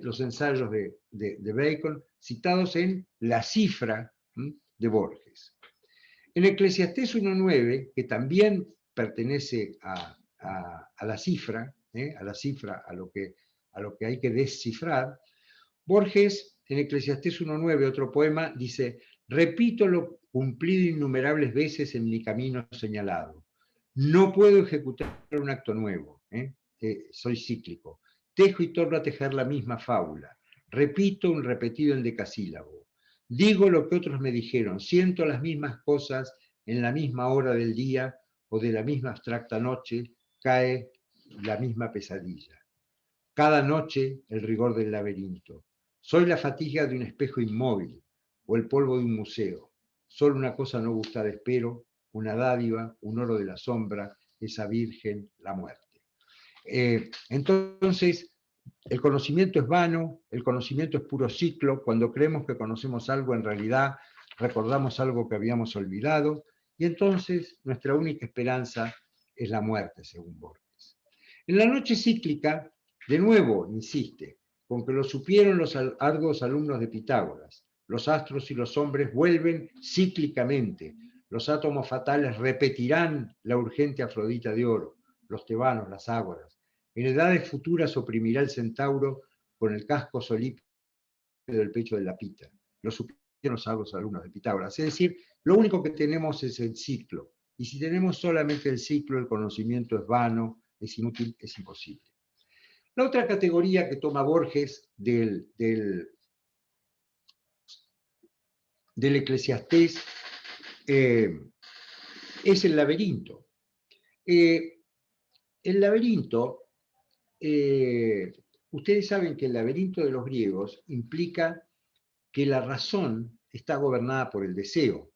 Los ensayos de Bacon citados en La Cifra de Borges. En Eclesiastés 1.9, que también pertenece a la cifra, a lo que hay que descifrar, Borges, en Eclesiastés 1.9, otro poema, dice, repito lo cumplido innumerables veces en mi camino señalado. No puedo ejecutar un acto nuevo, soy cíclico. Tejo y torno a tejer la misma fábula. Repito un repetido endecasílabo. Digo lo que otros me dijeron, siento las mismas cosas en la misma hora del día o de la misma abstracta noche cae la misma pesadilla. Cada noche el rigor del laberinto. Soy la fatiga de un espejo inmóvil o el polvo de un museo. Solo una cosa no gustada espero, una dádiva, un oro de la sombra, esa virgen, la muerte. Entonces, el conocimiento es vano, el conocimiento es puro ciclo. Cuando creemos que conocemos algo, en realidad recordamos algo que habíamos olvidado, y entonces nuestra única esperanza es la muerte, según Borges. En la noche cíclica, de nuevo, insiste, con que lo supieron los arduos alumnos de Pitágoras. Los astros y los hombres vuelven cíclicamente. Los átomos fatales repetirán la urgente Afrodita de oro, los tebanos, las ágoras. En edades futuras oprimirá el centauro con el casco solípedo del pecho de la pita. Lo supieron los arduos alumnos de Pitágoras. Es decir, lo único que tenemos es el ciclo. Y si tenemos solamente el ciclo, el conocimiento es vano, es inútil, es imposible. La otra categoría que toma Borges del Eclesiastés es el laberinto. El laberinto, ustedes saben que el laberinto de los griegos implica que la razón está gobernada por el deseo.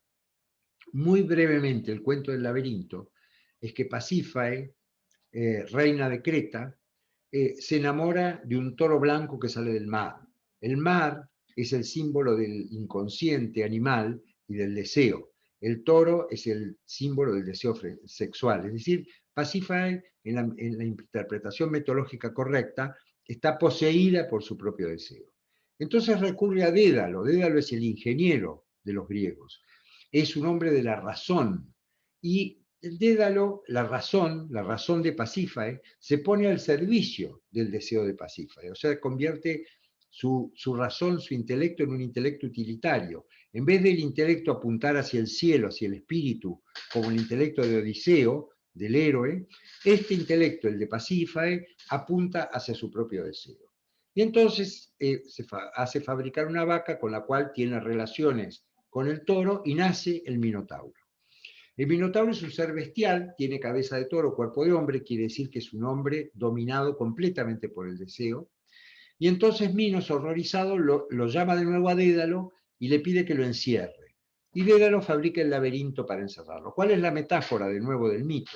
Muy brevemente, el cuento del laberinto es que Pasífae, reina de Creta, se enamora de un toro blanco que sale del mar. El mar es el símbolo del inconsciente animal y del deseo. El toro es el símbolo del deseo sexual. Es decir, Pasífae, en la interpretación mitológica correcta, está poseída por su propio deseo. Entonces recurre a Dédalo. Dédalo es el ingeniero de los griegos. Es un hombre de la razón. Y el Dédalo, la razón de Pasífae, se pone al servicio del deseo de Pasífae, o sea, convierte su razón, su intelecto en un intelecto utilitario. En vez del intelecto apuntar hacia el cielo, hacia el espíritu, como el intelecto de Odiseo, del héroe, este intelecto, el de Pasífae, apunta hacia su propio deseo. Y entonces hace fabricar una vaca con la cual tiene relaciones con el toro y nace el Minotauro. El Minotauro es un ser bestial, tiene cabeza de toro, cuerpo de hombre, quiere decir que es un hombre dominado completamente por el deseo. Y entonces Minos, horrorizado, lo llama de nuevo a Dédalo y le pide que lo encierre. Y Dédalo fabrica el laberinto para encerrarlo. ¿Cuál es la metáfora de nuevo del mito?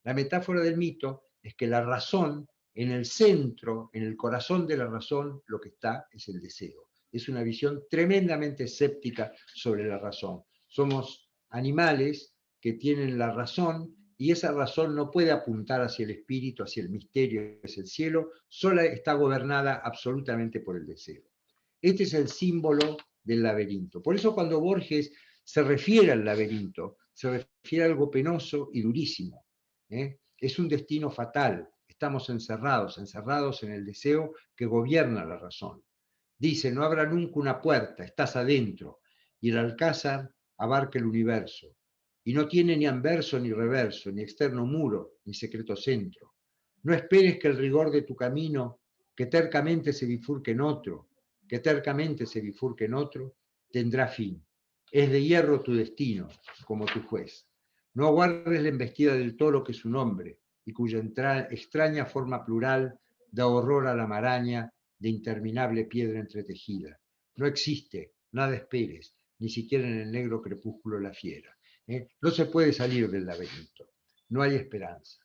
La metáfora del mito es que la razón, en el centro, en el corazón de la razón, lo que está es el deseo. Es una visión tremendamente escéptica sobre la razón. Somos animales que tienen la razón y esa razón no puede apuntar hacia el espíritu, hacia el misterio, hacia el cielo, sola está gobernada absolutamente por el deseo. Este es el símbolo del laberinto. Por eso cuando Borges se refiere al laberinto, se refiere a algo penoso y durísimo. Es un destino fatal, estamos encerrados en el deseo que gobierna la razón. Dice, no habrá nunca una puerta, estás adentro, y el alcázar abarca el universo, y no tiene ni anverso ni reverso, ni externo muro, ni secreto centro. No esperes que el rigor de tu camino, que tercamente se bifurque en otro, tendrá fin. Es de hierro tu destino, como tu juez. No aguardes la embestida del toro que es un hombre, y cuya extraña forma plural da horror a la maraña de interminable piedra entretejida. No existe, nada esperes, ni siquiera en el negro crepúsculo la fiera. No se puede salir del laberinto, no hay esperanza.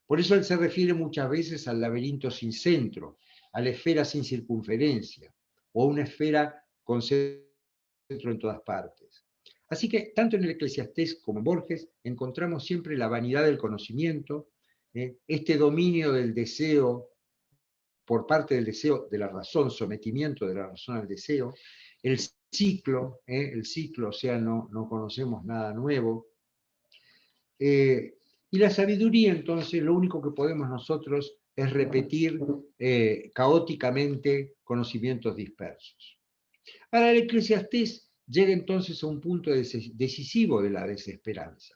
Por eso él se refiere muchas veces al laberinto sin centro, a la esfera sin circunferencia, o a una esfera con centro en todas partes. Así que, tanto en el Eclesiastés como en Borges, encontramos siempre la vanidad del conocimiento, este dominio del deseo por parte del deseo de la razón, sometimiento de la razón al deseo, el ciclo, o sea, no conocemos nada nuevo. Y la sabiduría, entonces, lo único que podemos nosotros es repetir caóticamente conocimientos dispersos. Ahora, el Eclesiastés llega entonces a un punto decisivo de la desesperanza.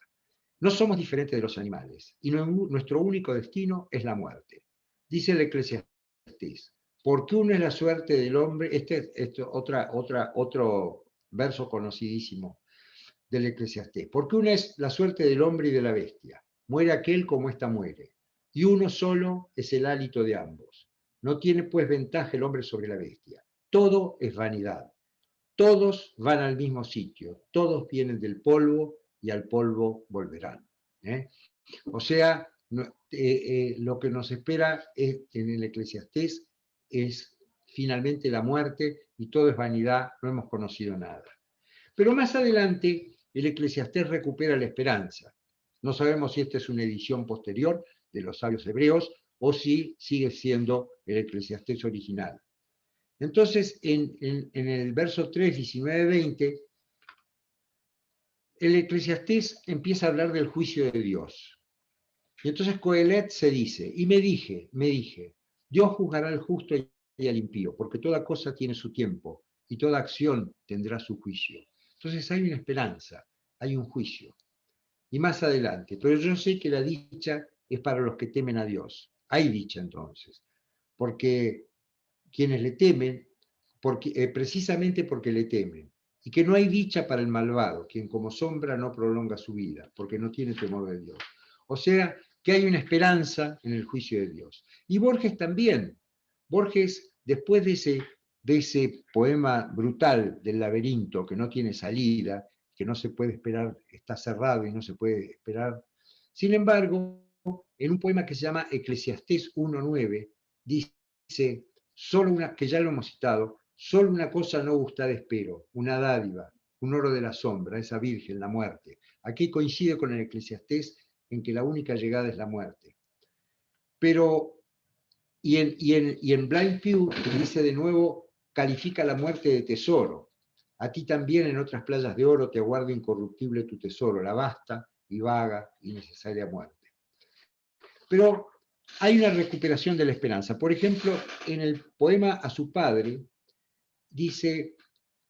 No somos diferentes de los animales y nuestro único destino es la muerte. Dice el Eclesiastés, porque uno es la suerte del hombre, otro verso conocidísimo del Eclesiastés, porque una es la suerte del hombre y de la bestia, muere aquel como ésta muere, y uno solo es el hálito de ambos. No tiene pues ventaja el hombre sobre la bestia, todo es vanidad, todos van al mismo sitio, todos vienen del polvo y al polvo volverán. O sea, lo que nos espera en el Eclesiastés es finalmente la muerte y todo es vanidad, no hemos conocido nada. Pero más adelante el Eclesiastés recupera la esperanza. No sabemos si esta es una edición posterior de los sabios hebreos o si sigue siendo el Eclesiastés original. Entonces, en el verso 3, 19, 20, el Eclesiastés empieza a hablar del juicio de Dios. Y entonces Coelet se dice, y me dije, Dios juzgará al justo y al impío, porque toda cosa tiene su tiempo, y toda acción tendrá su juicio. Entonces hay una esperanza, hay un juicio. Y más adelante, pero yo sé que la dicha es para los que temen a Dios. Hay dicha entonces, porque quienes le temen, precisamente porque le temen, y que no hay dicha para el malvado, quien como sombra no prolonga su vida, porque no tiene temor de Dios. O sea, que hay una esperanza en el juicio de Dios. Y Borges también. Borges, después de ese poema brutal del laberinto, que no tiene salida, que no se puede esperar, está cerrado y no se puede esperar, sin embargo, en un poema que se llama Eclesiastés 1.9, dice, que ya lo hemos citado, solo una cosa no gustada espero, una dádiva, un oro de la sombra, esa virgen, la muerte. Aquí coincide con el Eclesiastés en que la única llegada es la muerte. Pero, y en Blind Pew dice de nuevo, califica la muerte de tesoro. A ti también en otras playas de oro te aguarda incorruptible tu tesoro, la vasta y vaga y necesaria muerte. Pero hay una recuperación de la esperanza. Por ejemplo, en el poema a su padre, dice: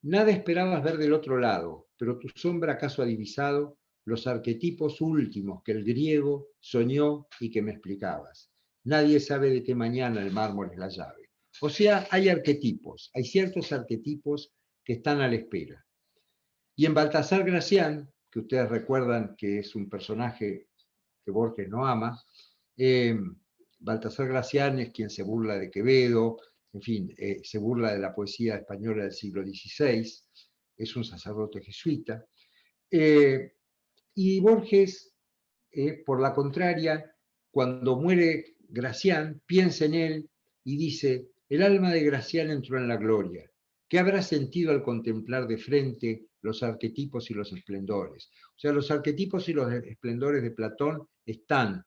nada esperabas ver del otro lado, pero tu sombra acaso ha divisado los arquetipos últimos que el griego soñó y que me explicabas. Nadie sabe de qué mañana el mármol es la llave. O sea, hay arquetipos, hay ciertos arquetipos que están a la espera. Y en Baltasar Gracián, que ustedes recuerdan que es un personaje que Borges no ama, Baltasar Gracián es quien se burla de Quevedo, en fin, se burla de la poesía española del siglo XVI, es un sacerdote jesuita, y Borges, por la contraria, cuando muere Gracián, piensa en él y dice: el alma de Gracián entró en la gloria. ¿Qué habrá sentido al contemplar de frente los arquetipos y los esplendores? O sea, los arquetipos y los esplendores de Platón están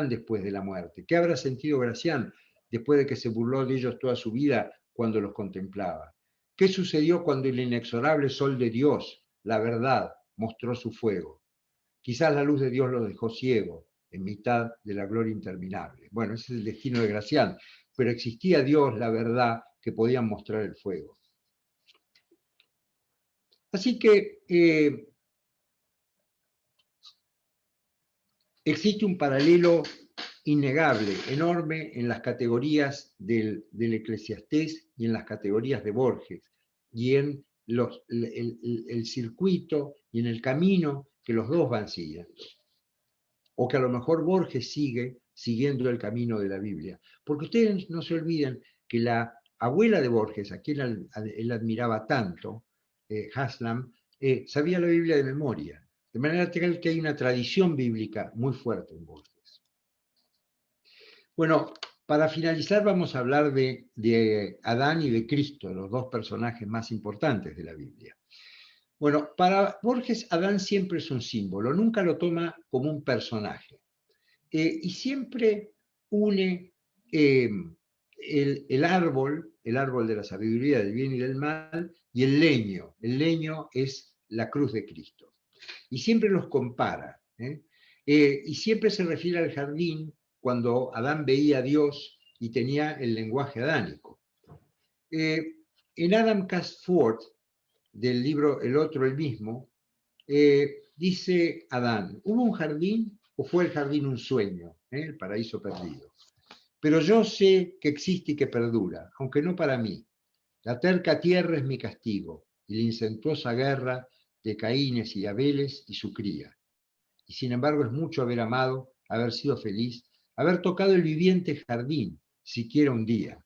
después de la muerte. ¿Qué habrá sentido Gracián después de que se burló de ellos toda su vida cuando los contemplaba? ¿Qué sucedió cuando el inexorable sol de Dios, la verdad, mostró su fuego? Quizás la luz de Dios lo dejó ciego en mitad de la gloria interminable. Bueno, ese es el destino de Gracián, pero existía Dios, la verdad, que podían mostrar el fuego. Así que existe un paralelo innegable, enorme, en las categorías del Eclesiastés y en las categorías de Borges, y en el circuito y en el camino que los dos van siguiendo. O que a lo mejor Borges sigue siguiendo el camino de la Biblia. Porque ustedes no se olviden que la abuela de Borges, a quien él admiraba tanto, Haslam, sabía la Biblia de memoria. De manera tal que hay una tradición bíblica muy fuerte en Borges. Bueno, para finalizar vamos a hablar de Adán y de Cristo, los dos personajes más importantes de la Biblia. Bueno, para Borges, Adán siempre es un símbolo, nunca lo toma como un personaje. Y siempre une el árbol de la sabiduría del bien y del mal, y el leño. El leño es la cruz de Cristo. Y siempre los compara. Y siempre se refiere al jardín cuando Adán veía a Dios y tenía el lenguaje adánico. En Adam Cast Forth, del libro El otro, el mismo, dice Adán: ¿hubo un jardín o fue el jardín un sueño? El paraíso perdido. Pero yo sé que existe y que perdura, aunque no para mí. La terca tierra es mi castigo y la incestuosa guerra de Caínes y Abeles y su cría. Y sin embargo es mucho haber amado, haber sido feliz, haber tocado el viviente jardín, siquiera un día.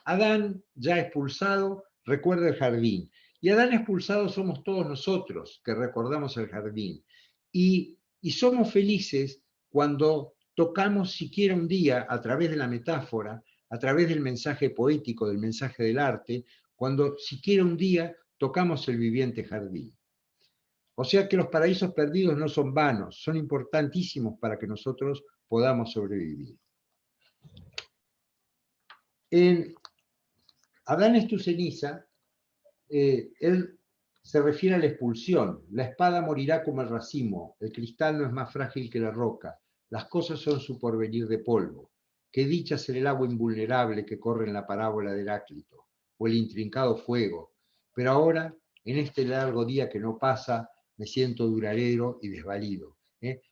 Adán, ya expulsado, recuerda el jardín. Y Adán expulsado somos todos nosotros que recordamos el jardín. Y somos felices cuando tocamos siquiera un día, a través de la metáfora, a través del mensaje poético, del mensaje del arte, cuando siquiera un día tocamos el viviente jardín. O sea que los paraísos perdidos no son vanos, son importantísimos para que nosotros podamos sobrevivir. En Adán es tu ceniza, él se refiere a la expulsión. La espada morirá como el racimo, el cristal no es más frágil que la roca, las cosas son su porvenir de polvo. Qué dicha ser el agua invulnerable que corre en la parábola de Heráclito, o el intrincado fuego. Pero ahora, en este largo día que no pasa, me siento duradero y desvalido.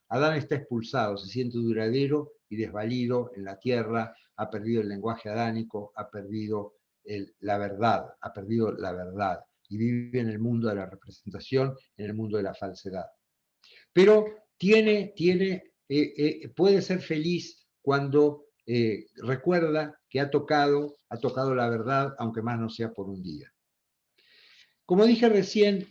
Adán está expulsado, se siente duradero y desvalido en la tierra, ha perdido el lenguaje adánico, ha perdido la verdad, y vive en el mundo de la representación, en el mundo de la falsedad. Pero puede ser feliz cuando recuerda que ha tocado la verdad, aunque más no sea por un día. Como dije recién,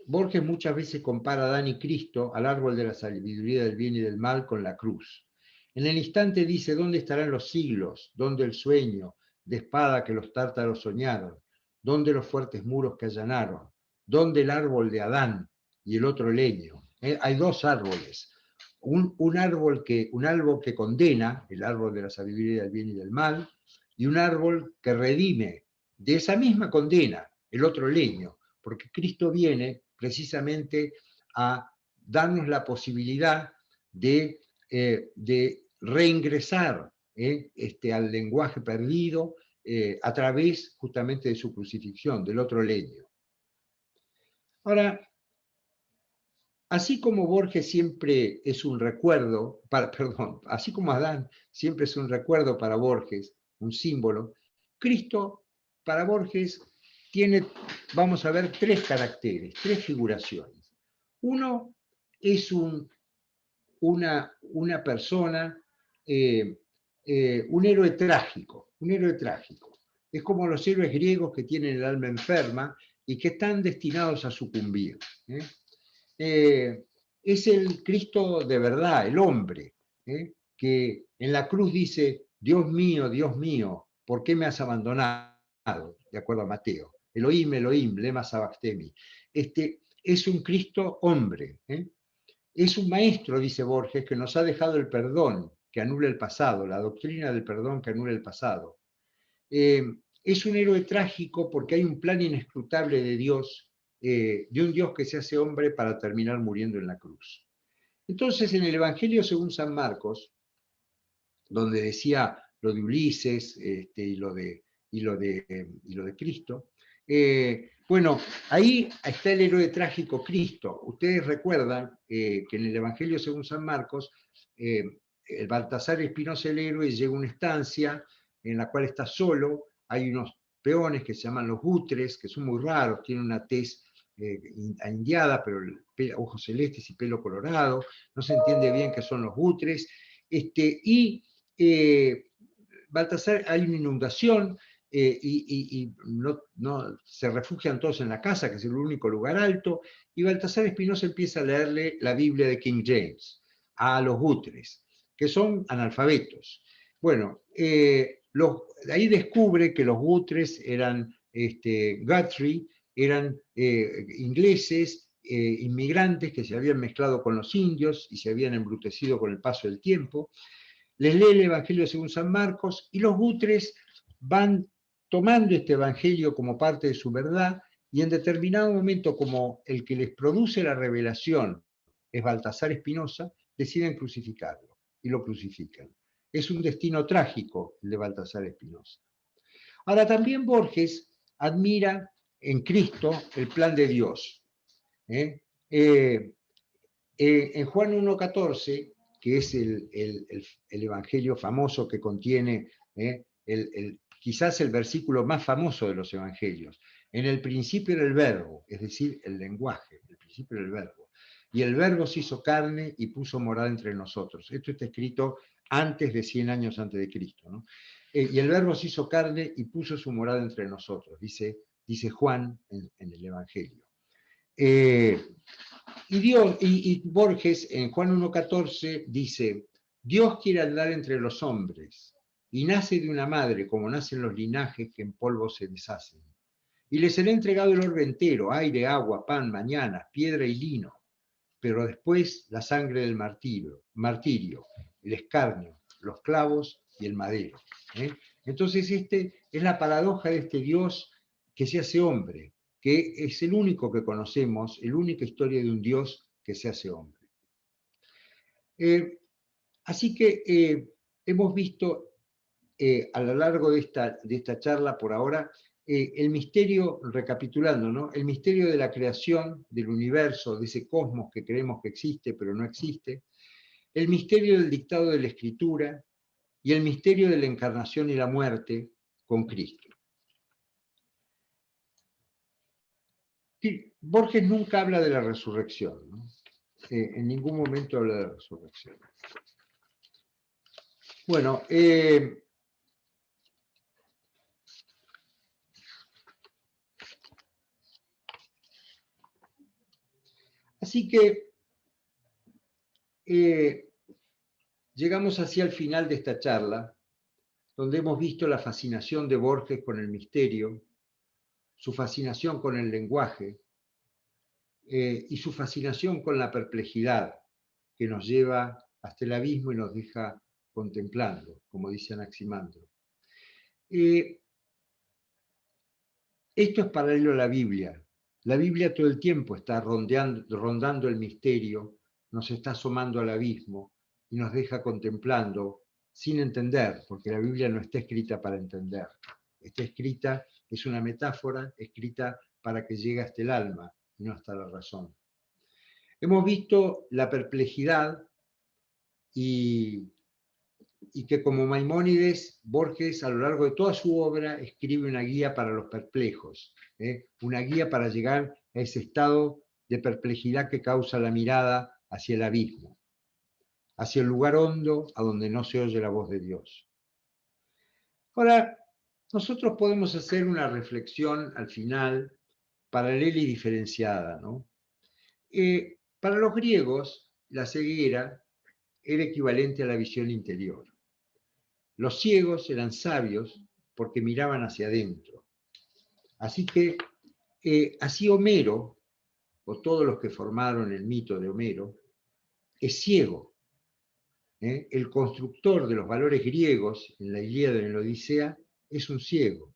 Borges muchas veces compara a Adán y Cristo, al árbol de la sabiduría del bien y del mal, con la cruz. En el instante dice: ¿dónde estarán los siglos? ¿Dónde el sueño de espada que los tártaros soñaron? ¿Dónde los fuertes muros que allanaron? ¿Dónde el árbol de Adán y el otro leño? Hay dos árboles. Un árbol que condena, el árbol de la sabiduría del bien y del mal, y un árbol que redime de esa misma condena, el otro leño, porque Cristo viene precisamente a darnos la posibilidad de reingresar al lenguaje perdido a través justamente de su crucifixión, del otro leño. Ahora, así como Borges siempre es un recuerdo, perdón, así como Adán siempre es un recuerdo para Borges, un símbolo, Cristo para Borges tiene, vamos a ver, tres caracteres, tres figuraciones. Uno es una persona, un héroe trágico, un héroe trágico. Es como los héroes griegos que tienen el alma enferma y que están destinados a sucumbir. Es el Cristo de verdad, el hombre, que en la cruz dice, Dios mío, ¿por qué me has abandonado? De acuerdo a Mateo. Elohim, Elohim, lema sabactemi. Es un Cristo hombre. Es un maestro, dice Borges, que nos ha dejado el perdón que anula el pasado, la doctrina del perdón que anula el pasado. Es un héroe trágico porque hay un plan inescrutable de Dios, de un Dios que se hace hombre para terminar muriendo en la cruz. Entonces, en el Evangelio según San Marcos, donde decía lo de Ulises y lo de Cristo, bueno, ahí está el héroe trágico Cristo. Ustedes recuerdan que en el Evangelio según San Marcos, el Baltasar Espinosa el héroe llega a una estancia en la cual está solo, hay unos peones que se llaman los butres, que son muy raros, tienen una tez indiada, pero ojos celestes y pelo colorado, no se entiende bien qué son los butres, y Baltasar, hay una inundación, y se refugian todos en la casa, que es el único lugar alto, y Baltasar Espinosa empieza a leerle la Biblia de King James a los butres, que son analfabetos. Bueno, ahí descubre que los butres eran Guthrie, eran ingleses, inmigrantes que se habían mezclado con los indios y se habían embrutecido con el paso del tiempo. Les lee el Evangelio según San Marcos y los butres van tomando este Evangelio como parte de su verdad y en determinado momento, como el que les produce la revelación es Baltasar Espinosa, deciden crucificarlo y lo crucifican. Es un destino trágico el de Baltasar Espinosa. Ahora también Borges admira en Cristo el plan de Dios. En Juan 1.14, que es el evangelio famoso que contiene quizás el versículo más famoso de los evangelios. En el principio era el verbo, es decir, el lenguaje, el principio era el verbo. Y el verbo se hizo carne y puso morada entre nosotros. Esto está escrito antes de 100 años antes de Cristo, ¿no? Y el verbo se hizo carne y puso su morada entre nosotros, dice Juan en el evangelio. Y Borges en Juan 1.14 dice, Dios quiere andar entre los hombres y nace de una madre como nacen los linajes que en polvo se deshacen. Y le será entregado el orbe entero, aire, agua, pan, mañana, piedra y lino, pero después la sangre del martirio, el escarnio, los clavos y el madero. Entonces es la paradoja de este Dios que se hace hombre, que es el único que conocemos, la única historia de un Dios que se hace hombre. Así que hemos visto a lo largo de esta charla por ahora el misterio, recapitulando, ¿no? El misterio de la creación del universo, de ese cosmos que creemos que existe pero no existe, el misterio del dictado de la Escritura y el misterio de la encarnación y la muerte con Cristo. Borges nunca habla de la resurrección, ¿no? En ningún momento habla de la resurrección. Bueno, así que llegamos hacia el final de esta charla, donde hemos visto la fascinación de Borges con el misterio, su fascinación con el lenguaje y su fascinación con la perplejidad que nos lleva hasta el abismo y nos deja contemplando, como dice Anaximandro. Esto es paralelo a la Biblia. La Biblia todo el tiempo está rondando el misterio, nos está asomando al abismo y nos deja contemplando sin entender, porque la Biblia no está escrita para entender. Está escrita, es una metáfora escrita para que llegue hasta el alma y no hasta la razón. Hemos visto la perplejidad y que como Maimónides, Borges a lo largo de toda su obra escribe una guía para los perplejos, una guía para llegar a ese estado de perplejidad que causa la mirada hacia el abismo, hacia el lugar hondo a donde no se oye la voz de Dios. Ahora, nosotros podemos hacer una reflexión al final paralela y diferenciada, ¿no? Para los griegos, la ceguera era equivalente a la visión interior. Los ciegos eran sabios porque miraban hacia adentro. Así que, así Homero, o todos los que formaron el mito de Homero, es ciego. El constructor de los valores griegos en la Ilíada y en la Odisea es un ciego.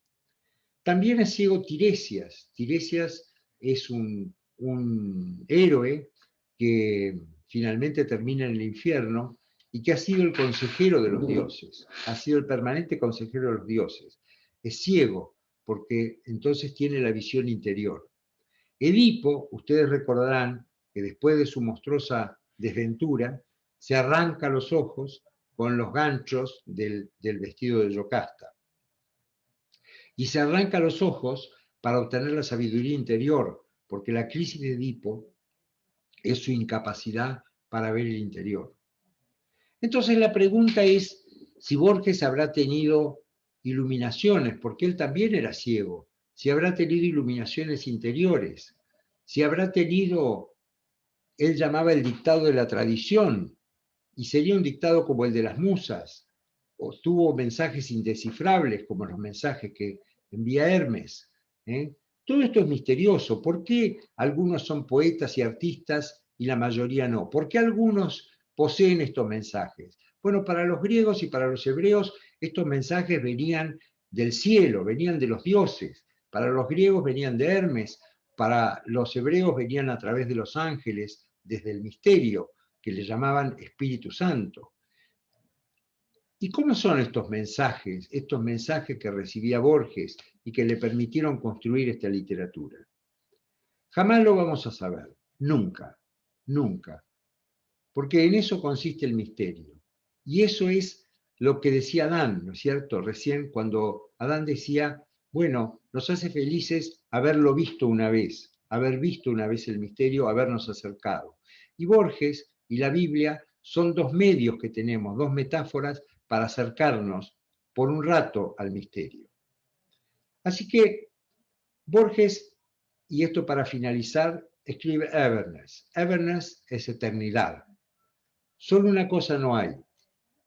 También es ciego Tiresias. Tiresias es un héroe que finalmente termina en el infierno y que ha sido el consejero de los dioses, ha sido el permanente consejero de los dioses. Es ciego porque entonces tiene la visión interior. Edipo, ustedes recordarán que después de su monstruosa desventura, se arranca los ojos con los ganchos del vestido de Yocasta. Y se arranca los ojos para obtener la sabiduría interior, porque la crisis de Edipo es su incapacidad para ver el interior. Entonces la pregunta es si Borges habrá tenido iluminaciones, porque él también era ciego, si habrá tenido iluminaciones interiores, si habrá tenido, él llamaba el dictado de la tradición, y sería un dictado como el de las musas, o tuvo mensajes indescifrables como los mensajes que envía Hermes. Todo esto es misterioso. ¿Por qué algunos son poetas y artistas y la mayoría no? ¿Por qué algunos poseen estos mensajes? Bueno, para los griegos y para los hebreos estos mensajes venían del cielo, venían de los dioses. Para los griegos venían de Hermes, para los hebreos venían a través de los ángeles, desde el misterio, que le llamaban Espíritu Santo. ¿Y cómo son estos mensajes que recibía Borges y que le permitieron construir esta literatura? Jamás lo vamos a saber, nunca, nunca, porque en eso consiste el misterio. Y eso es lo que decía Adán, ¿no es cierto? Recién cuando Adán decía, bueno, nos hace felices haberlo visto una vez, haber visto una vez el misterio, habernos acercado. Y Borges y la Biblia son dos medios que tenemos, dos metáforas para acercarnos por un rato al misterio. Así que Borges, y esto para finalizar, escribe Everness. Everness es eternidad. Solo una cosa no hay,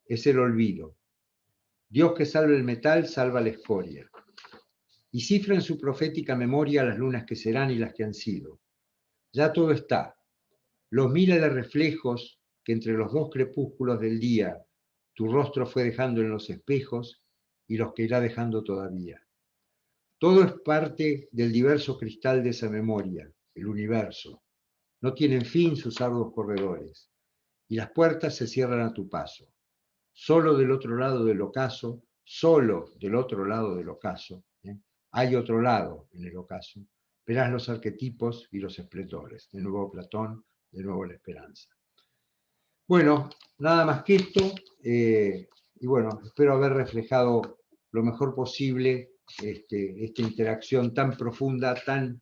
es el olvido. Dios que salva el metal, salva la escoria. Y cifra en su profética memoria las lunas que serán y las que han sido. Ya todo está. Los miles de reflejos que entre los dos crepúsculos del día tu rostro fue dejando en los espejos y los que irá dejando todavía. Todo es parte del diverso cristal de esa memoria, el universo. No tienen fin sus arduos corredores, y las puertas se cierran a tu paso. Solo del otro lado del ocaso, hay otro lado en el ocaso, verás los arquetipos y los esplendores. De nuevo Platón, de nuevo la esperanza. Bueno, nada más que esto, y bueno, espero haber reflejado lo mejor posible esta interacción tan profunda, tan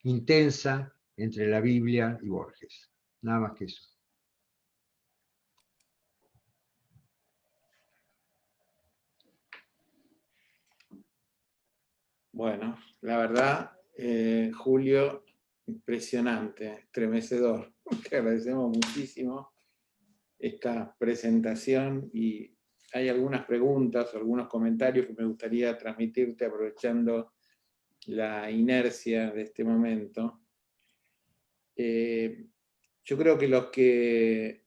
intensa entre la Biblia y Borges. Nada más que eso. Bueno, la verdad, Julio, impresionante, estremecedor. Te agradecemos muchísimo esta presentación y hay algunas preguntas, algunos comentarios que me gustaría transmitirte aprovechando la inercia de este momento. Yo creo que los que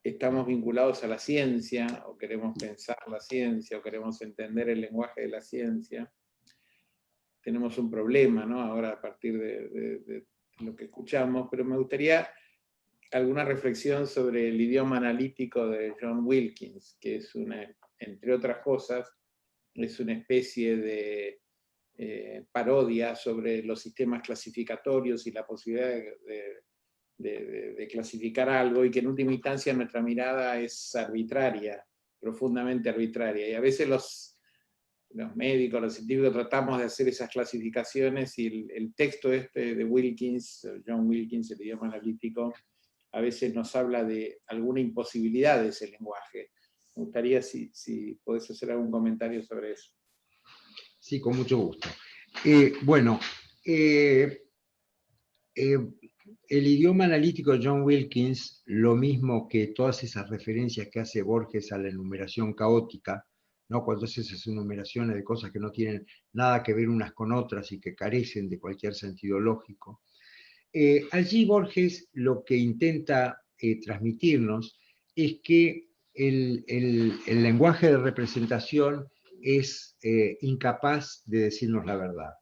estamos vinculados a la ciencia, o queremos pensar la ciencia, o queremos entender el lenguaje de la ciencia, tenemos un problema, ¿no? Ahora a partir de lo que escuchamos, pero me gustaría alguna reflexión sobre el idioma analítico de John Wilkins, que es entre otras cosas, es una especie de parodia sobre los sistemas clasificatorios y la posibilidad de clasificar algo, y que en última instancia nuestra mirada es arbitraria, profundamente arbitraria. Y a veces los médicos, los científicos tratamos de hacer esas clasificaciones, y el texto este de Wilkins, John Wilkins, el idioma analítico, a veces nos habla de alguna imposibilidad de ese lenguaje. Me gustaría si podés hacer algún comentario sobre eso. Sí, con mucho gusto. Bueno, el idioma analítico de John Wilkins, lo mismo que todas esas referencias que hace Borges a la enumeración caótica, ¿no? Cuando hace esas enumeraciones de cosas que no tienen nada que ver unas con otras y que carecen de cualquier sentido lógico. Allí Borges lo que intenta transmitirnos es que el lenguaje de representación es incapaz de decirnos la verdad.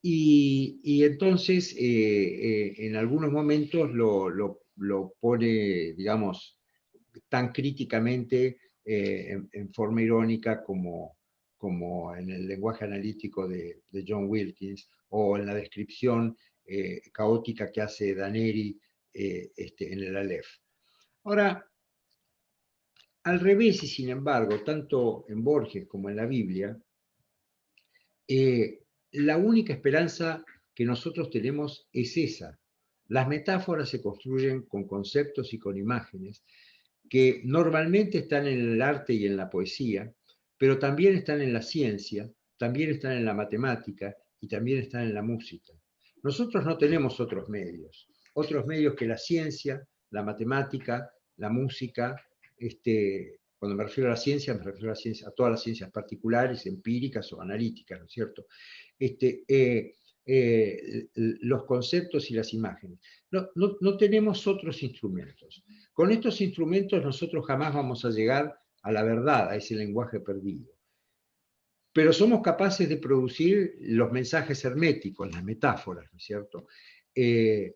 Y entonces, en algunos momentos lo pone, digamos, tan críticamente en forma irónica como en el lenguaje analítico de John Wilkins, o en la descripción caótica que hace Daneri en el Aleph. Ahora, al revés, y sin embargo, tanto en Borges como en la Biblia, la única esperanza que nosotros tenemos es esa. Las metáforas se construyen con conceptos y con imágenes que normalmente están en el arte y en la poesía, pero también están en la ciencia, también están en la matemática y también están en la música. Nosotros no tenemos otros medios que la ciencia, la matemática, la música. Cuando me refiero a la ciencia, me refiero a todas las ciencias particulares, empíricas o analíticas, ¿no es cierto? Los conceptos y las imágenes. No tenemos otros instrumentos. Con estos instrumentos nosotros jamás vamos a llegar a la verdad, a ese lenguaje perdido. Pero somos capaces de producir los mensajes herméticos, las metáforas, ¿no es cierto? Que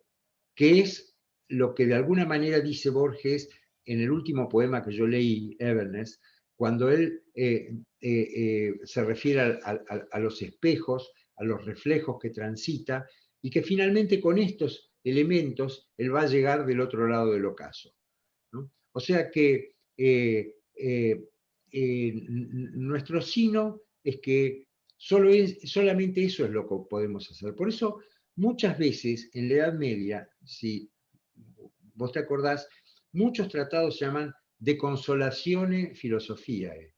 es lo que de alguna manera dice Borges en el último poema que yo leí, Everness, cuando él se refiere a los espejos, a los reflejos que transita, y que finalmente con estos elementos él va a llegar del otro lado del ocaso, ¿no? O sea que nuestro sino es que solamente eso es lo que podemos hacer. Por eso muchas veces en la Edad Media, si vos te acordás, muchos tratados se llaman de consolazione philosophiae.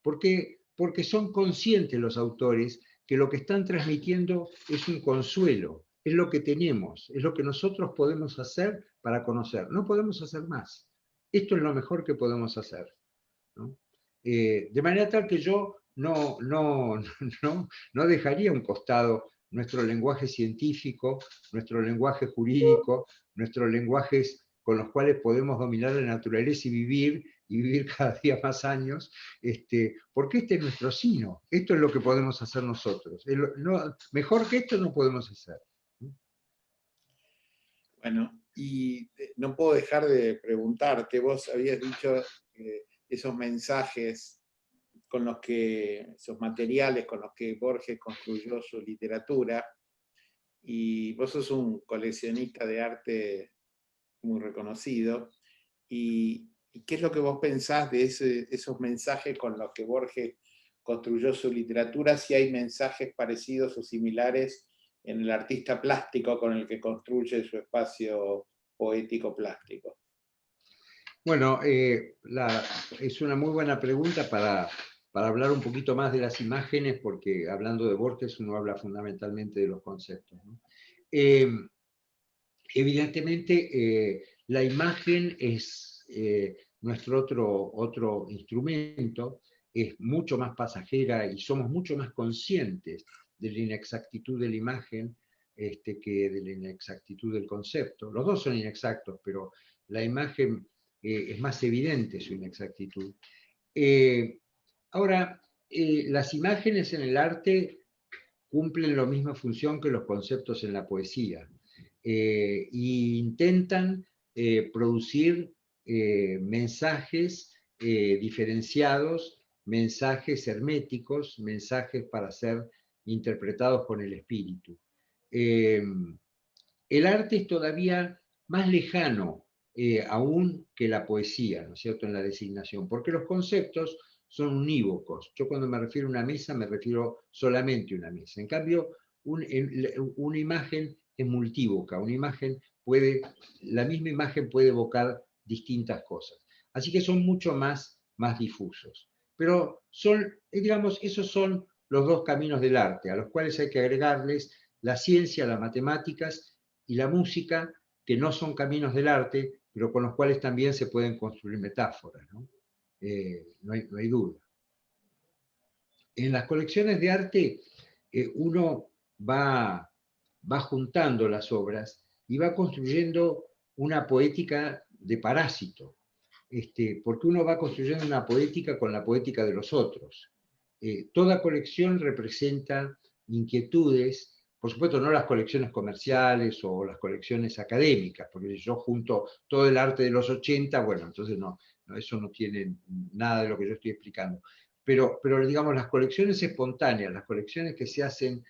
Porque son conscientes los autores que lo que están transmitiendo es un consuelo, es lo que tenemos, es lo que nosotros podemos hacer para conocer. No podemos hacer más. Esto es lo mejor que podemos hacer, ¿no? De manera tal que yo no dejaría a un costado nuestro lenguaje científico, nuestro lenguaje jurídico, nuestros lenguajes con los cuales podemos dominar la naturaleza y vivir cada día más años, porque este es nuestro sino, esto es lo que podemos hacer nosotros. Mejor que esto no podemos hacer. Bueno, y no puedo dejar de preguntarte, vos habías dicho esos mensajes con los que, esos materiales con los que Borges construyó su literatura, y vos sos un coleccionista de arte muy reconocido, y ¿qué es lo que vos pensás de esos mensajes con los que Borges construyó su literatura? Si hay mensajes parecidos o similares en el artista plástico con el que construye su espacio poético plástico. Bueno, es una muy buena pregunta para hablar un poquito más de las imágenes, porque hablando de Borges uno habla fundamentalmente de los conceptos, ¿no? Evidentemente, la imagen es nuestro otro instrumento, es mucho más pasajera y somos mucho más conscientes de la inexactitud de la imagen que de la inexactitud del concepto. Los dos son inexactos, pero la imagen es más evidente su inexactitud. Ahora, las imágenes en el arte cumplen la misma función que los conceptos en la poesía. E intentan producir mensajes diferenciados, mensajes herméticos, mensajes para ser interpretados con el espíritu. El arte es todavía más lejano aún que la poesía, ¿no es cierto?, en la designación, porque los conceptos son unívocos. Yo cuando me refiero a una mesa me refiero solamente a una mesa. En cambio, una imagen es multívoca, la misma imagen puede evocar distintas cosas. Así que son mucho más difusos. Pero digamos, esos son los dos caminos del arte, a los cuales hay que agregarles la ciencia, las matemáticas y la música, que no son caminos del arte, pero con los cuales también se pueden construir metáforas, ¿no? No hay duda. En las colecciones de arte uno va juntando las obras y va construyendo una poética de parásito, porque uno va construyendo una poética con la poética de los otros. Toda colección representa inquietudes, por supuesto no las colecciones comerciales o las colecciones académicas, porque si yo junto todo el arte de los 80, bueno, entonces no, eso no tiene nada de lo que yo estoy explicando. Pero digamos, las colecciones espontáneas, las colecciones que se hacen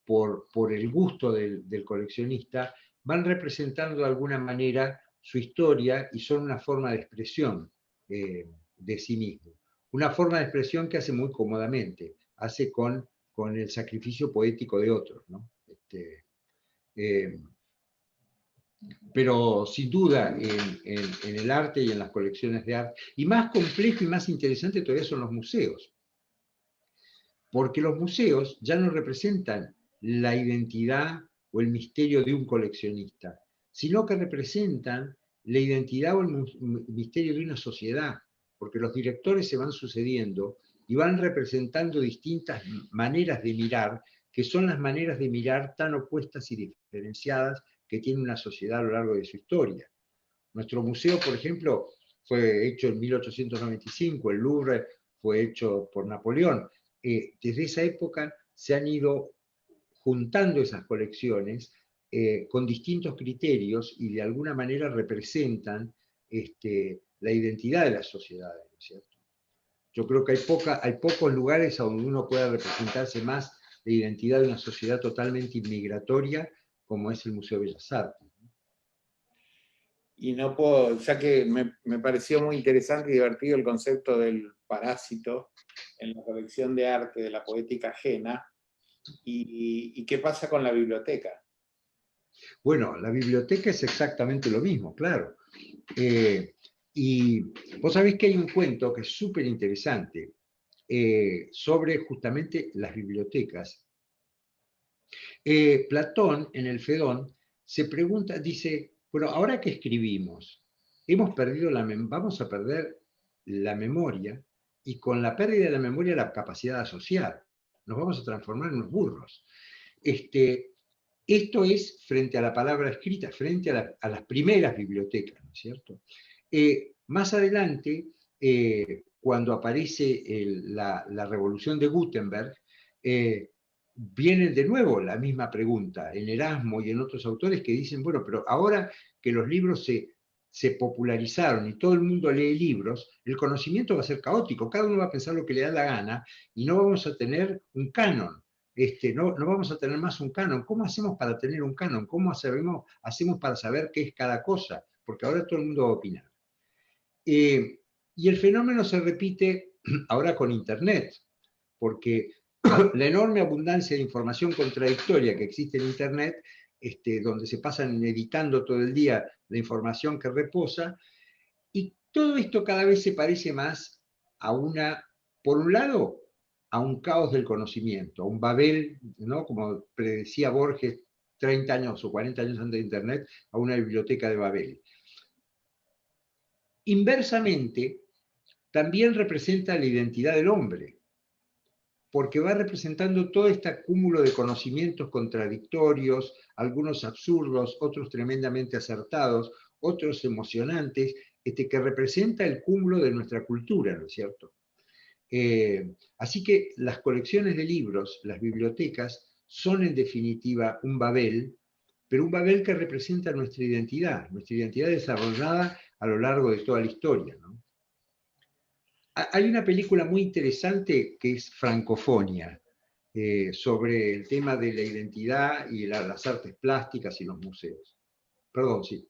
por el gusto del coleccionista, van representando de alguna manera su historia y son una forma de expresión de sí mismo. Una forma de expresión que hace muy cómodamente, hace con el sacrificio poético de otros, ¿no? Pero sin duda en el arte y en las colecciones de arte, y más complejo y más interesante todavía son los museos, porque los museos ya no representan la identidad o el misterio de un coleccionista, sino que representan la identidad o el misterio de una sociedad, porque los directores se van sucediendo y van representando distintas maneras de mirar, que son las maneras de mirar tan opuestas y diferenciadas que tiene una sociedad a lo largo de su historia. Nuestro museo, por ejemplo, fue hecho en 1895, el Louvre fue hecho por Napoleón. Desde esa época se han ido juntando esas colecciones con distintos criterios y de alguna manera representan la identidad de las sociedades, ¿no es cierto? Yo creo que hay pocos lugares a donde uno pueda representarse más la identidad de una sociedad totalmente inmigratoria como es el Museo de Bellas Artes. Y no puedo, ya que me pareció muy interesante y divertido el concepto del parásito en la colección de arte de la poética ajena, ¿y qué pasa con la biblioteca? Bueno, la biblioteca es exactamente lo mismo, claro. Y vos sabés que hay un cuento que es súper interesante sobre justamente las bibliotecas. Platón, en el Fedón, se pregunta, dice, bueno, ahora que escribimos, vamos a perder la memoria, y con la pérdida de la memoria la capacidad de asociar. Nos vamos a transformar en unos burros. Esto es frente a la palabra escrita, frente a las primeras bibliotecas, ¿no es cierto? Más adelante, cuando aparece la revolución de Gutenberg, viene de nuevo la misma pregunta en Erasmo y en otros autores que dicen, bueno, pero ahora que los libros se popularizaron y todo el mundo lee libros, el conocimiento va a ser caótico, cada uno va a pensar lo que le da la gana y no vamos a tener un canon. No vamos a tener más un canon. ¿Cómo hacemos para tener un canon? ¿Cómo hacemos para saber qué es cada cosa? Porque ahora todo el mundo va a opinar. Y el fenómeno se repite ahora con Internet, porque la enorme abundancia de información contradictoria que existe en Internet, donde se pasan editando todo el día la información que reposa, y todo esto cada vez se parece más a por un lado, a un caos del conocimiento, a un Babel, ¿no? Como predecía Borges 30 años o 40 años antes de Internet, a una biblioteca de Babel. Inversamente, también representa la identidad del hombre, porque va representando todo este cúmulo de conocimientos contradictorios, algunos absurdos, otros tremendamente acertados, otros emocionantes, que representa el cúmulo de nuestra cultura, ¿no es cierto? Así que las colecciones de libros, las bibliotecas, son en definitiva un Babel, pero un Babel que representa nuestra identidad desarrollada a lo largo de toda la historia, ¿no? Hay una película muy interesante que es Francofonia, sobre el tema de la identidad y las artes plásticas y los museos. Perdón, sí.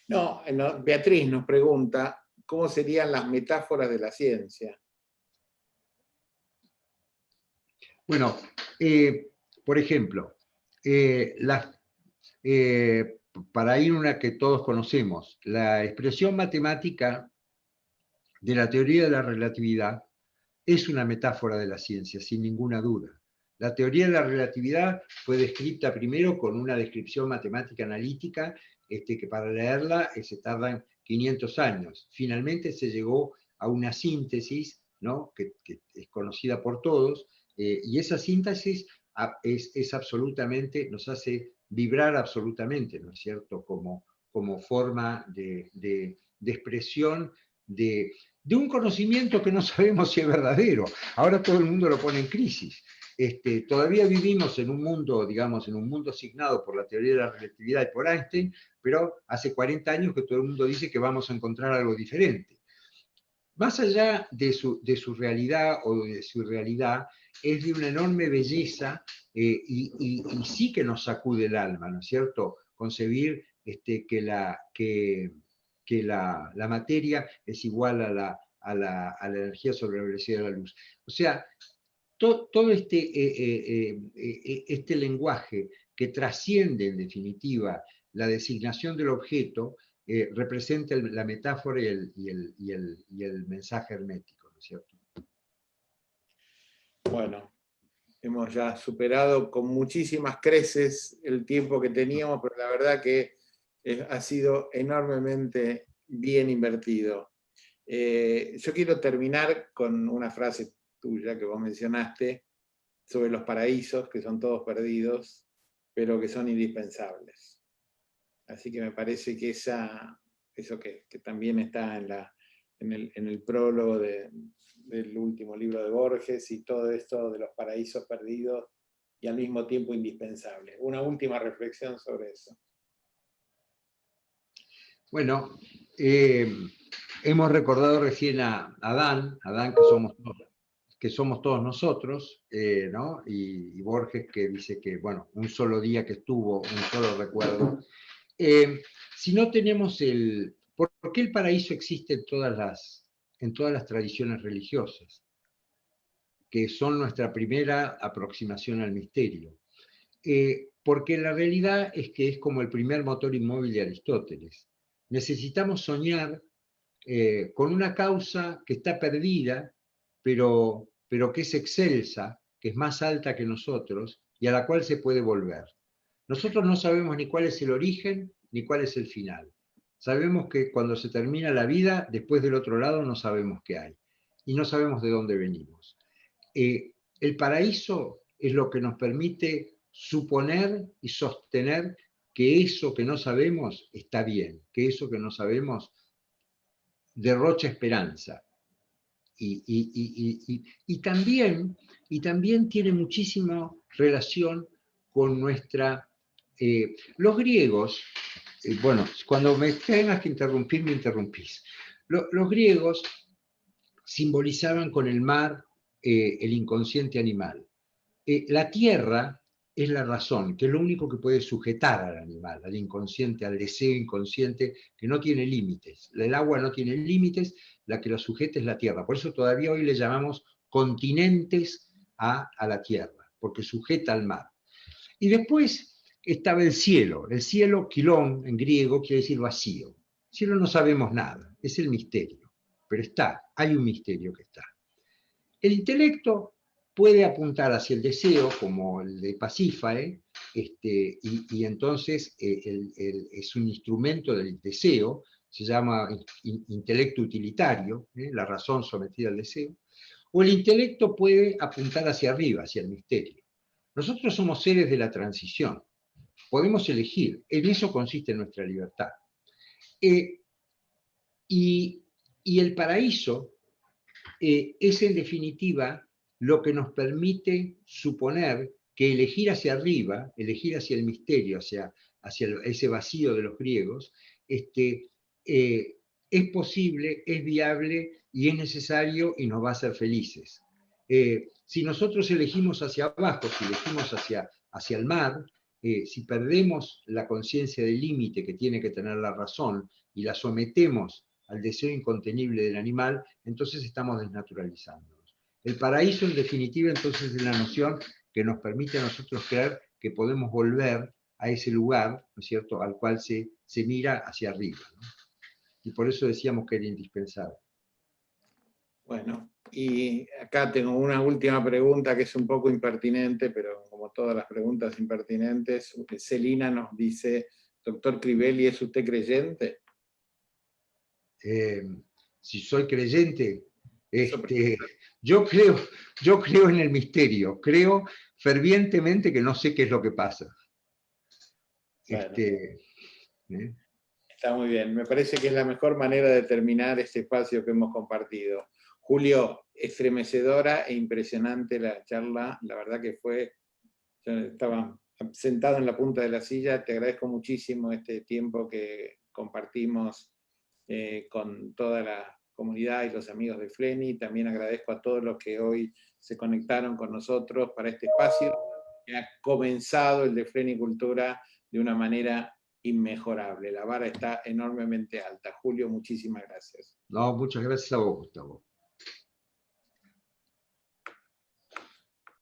No, Beatriz nos pregunta, ¿cómo serían las metáforas de la ciencia? Bueno, por ejemplo, para ir una que todos conocemos, la expresión matemática de la teoría de la relatividad es una metáfora de la ciencia, sin ninguna duda. La teoría de la relatividad fue descrita primero con una descripción matemática analítica, que para leerla se tardan 500 años. Finalmente se llegó a una síntesis, ¿no? que es conocida por todos, y esa síntesis es absolutamente, nos hace vibrar absolutamente, ¿no es cierto?, como forma de expresión de un conocimiento que no sabemos si es verdadero. Ahora todo el mundo lo pone en crisis. Todavía vivimos en un mundo, digamos, en un mundo asignado por la teoría de la relatividad y por Einstein, pero hace 40 años que todo el mundo dice que vamos a encontrar algo diferente. Más allá de su realidad o de su irrealidad, es de una enorme belleza, y sí que nos sacude el alma, ¿no es cierto?, concebir que la materia es igual a la energía sobre la velocidad de la luz. O sea, todo este lenguaje que trasciende en definitiva la designación del objeto, representa la metáfora y el mensaje hermético, ¿no es cierto? Bueno, hemos ya superado con muchísimas creces el tiempo que teníamos, pero la verdad que ha sido enormemente bien invertido. Yo quiero terminar con una frase tuya que vos mencionaste sobre los paraísos, que son todos perdidos, pero que son indispensables. Así que me parece que eso que también está en el prólogo del último libro de Borges y todo esto de los paraísos perdidos y al mismo tiempo indispensables. Una última reflexión sobre eso. Bueno, hemos recordado recién a Adán que somos todos nosotros, ¿no? Y Borges que dice que, bueno, un solo día que estuvo, un solo recuerdo. Si no tenemos ¿por qué el paraíso existe en todas las tradiciones religiosas? Que son nuestra primera aproximación al misterio. Porque la realidad es que es como el primer motor inmóvil de Aristóteles. Necesitamos soñar con una causa que está perdida, pero que es excelsa, que es más alta que nosotros y a la cual se puede volver. Nosotros no sabemos ni cuál es el origen ni cuál es el final. Sabemos que cuando se termina la vida, después del otro lado no sabemos qué hay y no sabemos de dónde venimos. El paraíso es lo que nos permite suponer y sostener que eso que no sabemos está bien, que eso que no sabemos derrocha esperanza. Y también tiene muchísima relación con nuestra... los griegos, bueno, cuando me tengas que interrumpir, me interrumpís. Los griegos simbolizaban con el mar el inconsciente animal. La tierra es la razón, que es lo único que puede sujetar al animal, al inconsciente, al deseo inconsciente, que no tiene límites. El agua no tiene límites, la que lo sujeta es la tierra. Por eso todavía hoy le llamamos continentes a la tierra, porque sujeta al mar. Y después estaba el cielo, quilón en griego quiere decir vacío. El cielo no sabemos nada, es el misterio, pero hay un misterio que está. El intelecto puede apuntar hacia el deseo, como el de Pasífae, y entonces es un instrumento del deseo, se llama intelecto utilitario, la razón sometida al deseo, o el intelecto puede apuntar hacia arriba, hacia el misterio. Nosotros somos seres de la transición, podemos elegir, en eso consiste nuestra libertad. Y el paraíso es en definitiva lo que nos permite suponer que elegir hacia arriba, elegir hacia el misterio, hacia ese vacío de los griegos, es posible, es viable y es necesario y nos va a hacer felices. Si nosotros elegimos hacia abajo, si elegimos hacia el mar, si perdemos la conciencia del límite que tiene que tener la razón y la sometemos al deseo incontenible del animal, entonces estamos desnaturalizándonos. El paraíso, en definitiva, entonces es la noción que nos permite a nosotros creer que podemos volver a ese lugar, ¿no es cierto?, al cual se mira hacia arriba, ¿no? Y por eso decíamos que era indispensable. Bueno, y acá tengo una última pregunta que es un poco impertinente, pero como todas las preguntas impertinentes, Celina nos dice, doctor Crivelli, ¿es usted creyente? Si soy creyente, yo creo en el misterio, creo fervientemente que no sé qué es lo que pasa. Bueno, ¿eh? está muy bien, me parece que es la mejor manera de terminar este espacio que hemos compartido. Julio, estremecedora e impresionante la charla, la verdad que fue, yo estaba sentado en la punta de la silla, te agradezco muchísimo este tiempo que compartimos con toda la comunidad y los amigos de Fleni. También agradezco a todos los que hoy se conectaron con nosotros para este espacio que ha comenzado el de Fleni Cultura de una manera inmejorable. La vara está enormemente alta. Julio, muchísimas gracias. No, muchas gracias a vos, Gustavo.